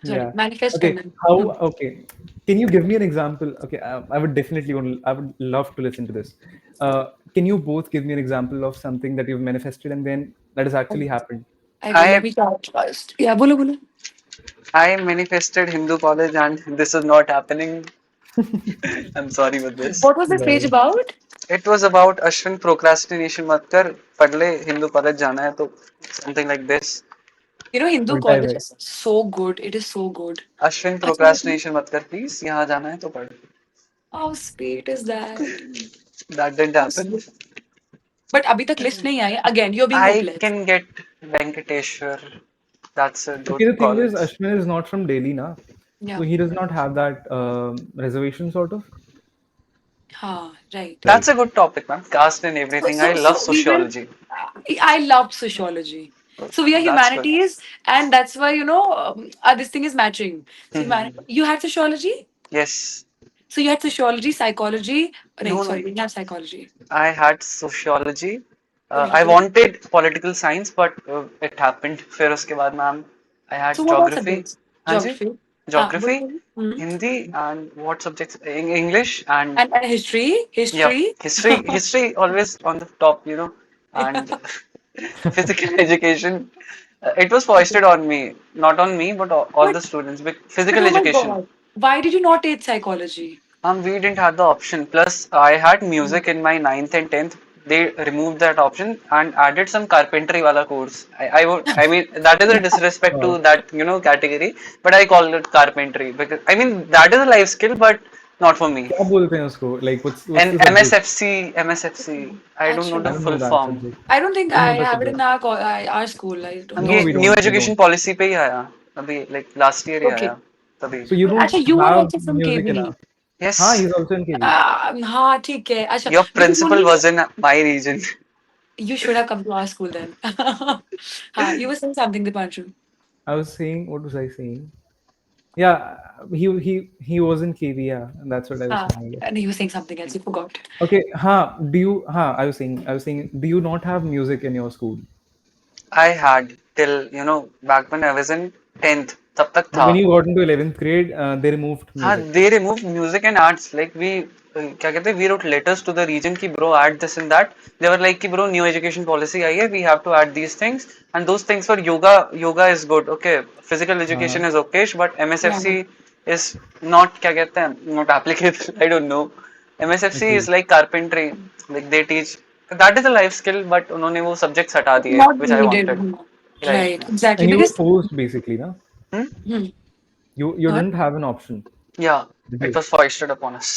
sorry Yeah. Manifest Okay. करना. How? Okay. Can you give me an example? Okay. I would definitely want. I would love to listen to this. Can you both give me an example of something that you've manifested and then that has actually happened? I will, I let me start first. या बोलो बोलो. I manifested Hindu college and this is not happening. I'm sorry with this. What was this page Right. about? It was about Ashwin procrastination मत कर पढ़ ले Hindu college जाना है तो something like this. Hindu उल्टा है college भाई. is so good. It is so good. Ashwin अच्छा, procrastination मत कर प्लीज यहाँ जाना है तो पढ़. how sweet is that? That didn't How happen. sweet. But अभी तक लिस्ट नहीं आई. Again, you're being I hopeless. can get Venkateshwar. That's a Okay, good the thing is, college. Ashwin is not from Delhi, na. Yeah. So he does not have that reservation, sort of. हाँ, right. Right. That's a good topic, man. Caste and So, everything. I so, love so we will. sociology. I loved sociology. So we are That's good. humanities, and that's why this thing is matching. So you had sociology. Yes. So you had sociology, psychology. No, No, no. sorry, we didn't have psychology. I had sociology. I Political. wanted political science, but it happened. फिर उसके बाद ma'am, I had So what are geography. subjects? हाँ जी, Geography. हाँ, geography, बोलो. Hmm. Hindi, and what subjects? English and And history, yeah, history. history always on the top, and physical education. It was foisted on me, not on me, but all the But students. But but physical oh my education. god, why did you not take psychology? We didn't have the option. Plus, I had music in my ninth and 10th. They removed that option and added some carpentry wala course. I mean, that is a disrespect Wow. to that, category, but I call it carpentry because, I mean, that is a life skill, but not for me. क्या बोलते हैं उसको? Like what's And the subject? MSFC, I don't know Acha. the I don't know full that form. subject. I don't think I don't I know that have it subject. in our school. I don't हम No, ये think we so. New don't. We education don't. Policy पे ही आया अभी, like last year ही Okay. आया तभी. So you don't Acha, you were have also from music in KV. a. Yes, हाँ, he's also in KV. हाँ ठीक है. अच्छा, your because principal only was in my region. you should have come to our school then. हाँ, you were saying something, Dipanshu. I was saying, what was I saying? Yeah, he was in KV. Yeah, that's what I was saying. I guess. And you were saying something else. You forgot. Okay, I was saying, do you not have music in your school? I had till back when I was in 10th, तब तक But था. when you got into 11th grade, they removed हाँ, music. they removed music and arts. Like क्या कहते हैं, we wrote letters to the region कि bro add this and that. They were like कि bro new education policy आई है, we have to add these things. And those things were yoga. Yoga is good, okay. Physical education हाँ, is okay, but Yeah. MSFC is not क्या कहते हैं, not applicable. I don't know. MSFC okay. is like carpentry. Like they teach. That is a life skill, but उन्होंने वो subjects हटा दिए, Not which I needed. wanted. Right. Right. Exactly. And you were Because forced basically, na? Hmm? hmm, You what? didn't have an option, Yeah. did It you? was foisted upon us.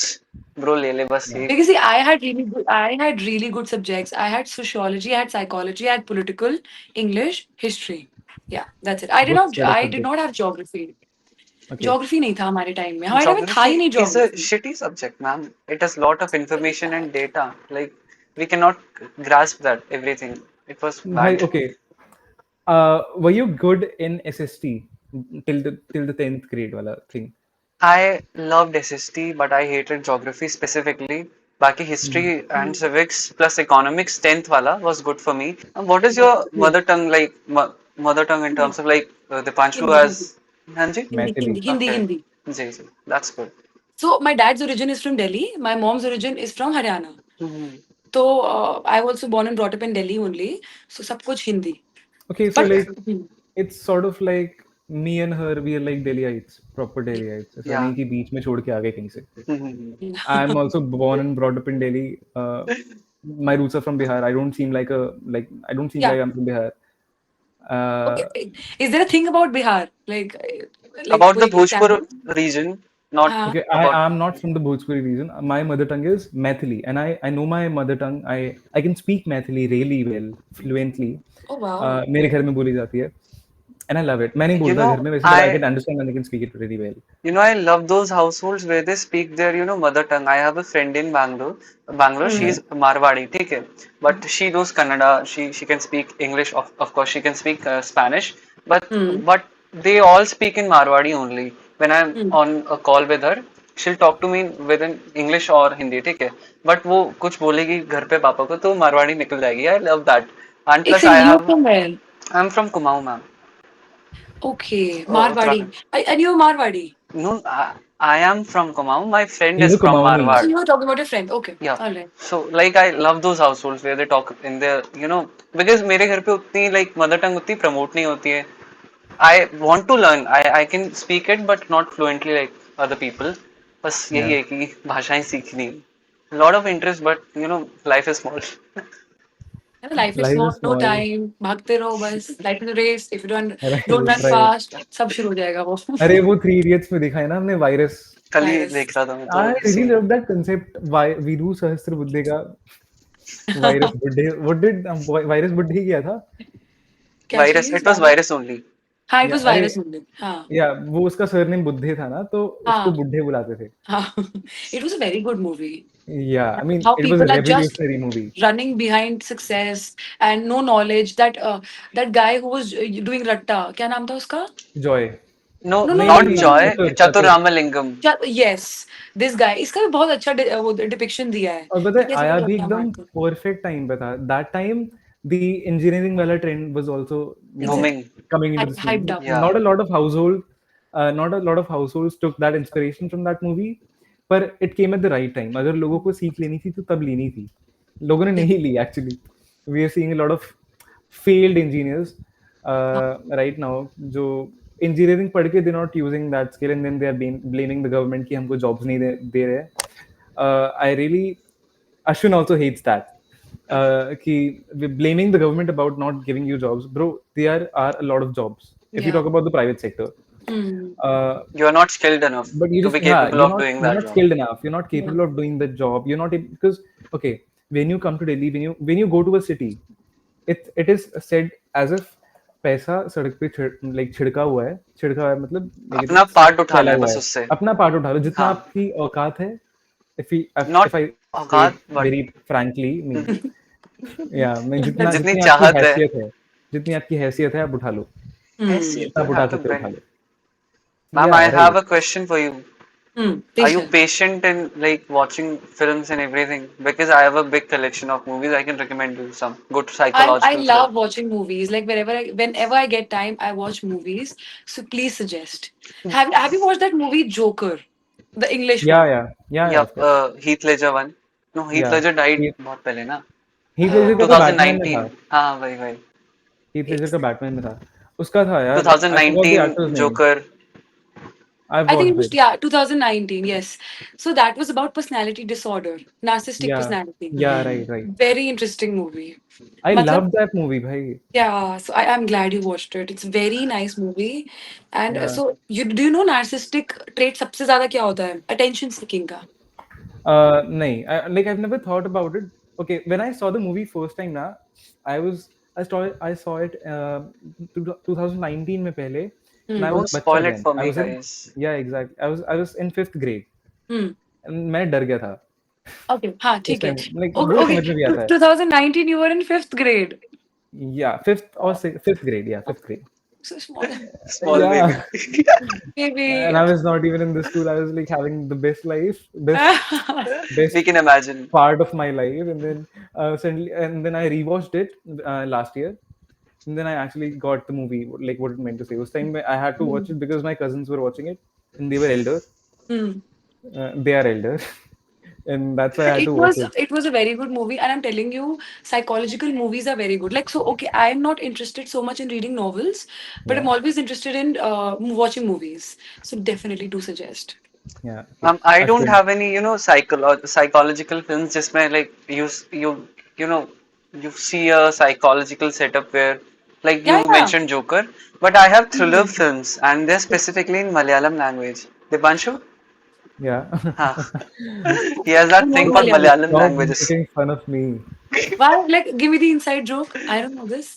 Bro, ले ले बस Yeah. ये. Because see, I had really good subjects. I had sociology, I had psychology, I had political, English, history. Yeah, that's it. Good set of I did not subjects. have geography. Okay. Geography नहीं था हमारे time में. हमारे time में था ही Geography नहीं is a geography. shitty subject, man. It has lot of Very information and bad. data. Like we cannot grasp that everything. It was Bhai, bad. okay. Were you good in SST till the 10th grade wala thing? I loved SST, but I hated geography specifically. Baki Hmm. history and civics plus economics 10th wala was good for me. What is your Good. mother tongue like? Mother tongue in Hindi, terms of like Dipanshu Hindi, Hindi, as Hanji? Maithili. Hindi, Okay, Hindi. Ji ji, that's good. So my dad's origin is from Delhi. My mom's origin is from Haryana. Mhm. So I was also born and brought up in Delhi only. So सब कुछ Hindi. Okay, so But like it's sort of like me and her, we are like Delhiites, proper Delhiites. ऐसा Yeah. नहीं कि बीच में छोड़ के आ गए कहीं से. Mhm. I'm also born and brought up in Delhi. My roots are from Bihar. I don't seem yeah. like I'm from Bihar. Uh, Okay. Is there a thing about Bihar? Like About the कोई Bhojpur example? region, not हाँ. okay, about. I am not from the Bhojpuri region. My mother tongue is Maithili, and I know my mother tongue. I can speak Maithili really well, fluently. Oh wow. मेरे घर में बोली जाती है, and I love it. मैं नहीं You बोलता घर know, में वैसे, but I I can understand and I can speak it really well. I love those households where they speak their mother tongue. I have a friend in Bangalore. Bangalore, Hmm. Yeah, she's Marwadi, ठीक है, but she knows Kannada. She can speak English. Of course, she can speak Spanish. Hmm. But they all speak in Marwadi only. When I'm Hmm. on a call with her, she'll talk to me within English और हिंदी, ठीक है. But वो कुछ बोलेगी घर पे पापा को तो मारवाड़ी निकल जाएगी. I love that. And एक plus, second, you from where? I'm from Kumaon, ma'am. Okay, Uttarakhand. Marwadi. And you're Marwadi. No, I am from Kumaon. My friend he's is a from Kumaoni. So Marwad. you were talking about your friend. Okay, Yeah. all right. So like I love those households where they talk in their because मेरे घर पे उतनी like mother tongue उतनी promote नहीं होती है. I want to learn. I can speak it but not fluently like other people. बस यही Yeah, है कि भाषाएं सीखनी. Lot of interest, but life is small. And life is life small, is no small. भागते रहो बस. Life is a race. If you don't Right, run right. fast, सब शुरू हो जाएगा वो. अरे वो थ्री इडियट्स में दिखाया ना हमने वायरस. कल ही Virus. देख रहा था मैं तो I really scene. love that concept. Veeru Sahasrabuddhe का वायरस बुड्ढे. What did वायरस बुड्ढे ही किया था? क्या Virus. चीज? It was virus only. हाँ, it या was अरे virus only. हाँ. या वो उसका सरनेम बुद्धे था ना, तो उसको हाँ. बुड्ढे बुलाते थे. हाँ. It was a very good movie. Yeah, I mean How it was a people are just revolutionary movie. running behind success and no knowledge. That guy who was doing ratta, क्या नाम था उसका? Joy. No, No, no, नहीं no, नहीं not no, no, नहीं, no. Joy. चतुर Chatur चतुर. Ramalingam. Yes, this guy. इसका भी बहुत अच्छा वो डिपिक्शन दिया है और पता कि है कैसे आया वो भी रट्टा एकदम मारते. परफेक्ट टाइम पे था. दैट टाइम द इंजीनियरिंग वाला trend was also Booming. Exactly. coming into the Hyped scene. up. Yeah. Not a lot of households took that inspiration from that movie, पर it came at the right time. अगर लोगों को सीख लेनी थी तो तब लेनी थी. लोगों ने Yeah. नहीं ली actually. We are seeing a lot of failed engineers right now जो engineering पढ़ के they're not using that skill and then they are blaming the government कि हमको jobs नहीं दे रहे. I really Ashwin also hates that. Ki we're blaming the government about not giving you jobs, bro. There are a lot of jobs. If you Yeah. talk about the private sector, Hmm. You are not skilled enough but you to just be capable of doing you're that not job. skilled enough, you're not Yeah. capable of doing the job, you're not because okay, when you come to Delhi, when you go to a city, it is said as if पैसा सड़क पे छिड़का हुआ है मतलब अपना negative part उठाना फैला है हुआ बस है, उससे। अपना पार्ट उठा लो जितना हाँ, आपकी औकात है, not if I say it औकात बट very frankly, mean या मैं जितना That's जितनी जितनी आपकी चाहत है, हैसियत है, जितनी आपकी हैसियत है आप उठा लो, hmm. हैसियत जितना है, आप हाँ उठा तो सकते हो उठा बेन। लो। मैम, या I have right. A question for you. Are you Patient. patient in like watching films and everything? Because I have a big collection of movies. I can recommend you some good I psychological film. love watching movies. Like whenever I get time, I watch movies. So please suggest. Have you watched that movie Joker, the English one? या Yeah, of course. Heath Ledger one. No, Heath या Ledger died Heath बहुत पहले ना। Heath Ledger का तो Batman में था। 2019. हाँ वही वही। हीथ लेजर का Yes. बैटमैन में था। उसका था यार, I forgot the 2019 actors name. Joker. I I think it watched was, it. yeah, 2019. Yes. So that was about personality disorder, narcissistic या personality. Right right. Very interesting movie. I Matlab, love that movie भाई। yeah. So I'm glad you watched it. It's very nice movie. And या so you do you know narcissistic trait सबसे ज़्यादा क्या होता है? Attention seeking का. नहीं, like I've never thought about it. Okay, when I saw the movie first time ना, I was I saw it 2019 में पहले, and I Hmm. was Don't बच्चा spoil it then. for I me, was in, guys. yeah, exactly. I was in 5th grade Hmm. and मैं डर गया था Okay. हाँ उस ठीक है. टाइम, like वो Okay. समझ में भी आता है। 2019 you were in fifth grade. Yeah, 5th grade, yeah, 5th grade. So small. Small baby. Yeah. Maybe. And I was not even in the school. I was like having the best life, best We can imagine. part of my life. And then suddenly, and then I rewatched it last year. And then I actually got the movie, like what it meant to say. This time I had to watch Hmm. it because my cousins were watching it, and they were elder. Hmm. They are elder, and that's why I had to watch it. It was a very good movie, and I'm telling you, psychological movies are very good. Like so, okay, I'm not interested so much in reading novels, but I'm Yeah, always interested in watching movies. So definitely do suggest. yeah. Okay. I don't Ashwin, have any, psychological films जिसमें like you know you see a psychological setup where like Yeah, you yeah. mentioned Joker, but I have thriller Hmm. films and they're specifically in Malayalam language. Dipanshu, yeah. huh? He has that I'm not thing for Malayalam. Malayalam Stop languages. making fun of me. Why? Like, give me the inside joke. I don't know this.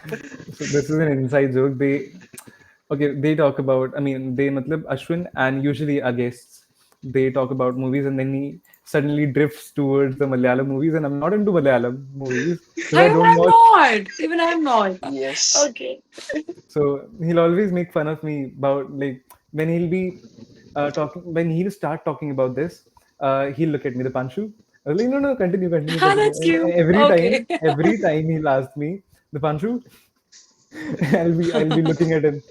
So this is an inside joke. They talk about, I mean, they matlab Ashwin and usually our guests, they talk about movies and then he suddenly drifts towards the Malayalam movies, and I'm not into Malayalam movies because I Even don't I'm watch. not. Even I'm not. Yes. Okay. So he'll always make fun of me about, like, when he'll be when he'll start talking about this, he'll look at me, the Panshu. I was like, no, no, continue, continue, continue. That's And cute. Okay. every time he'll ask me, the Panshu, I'll be looking at him.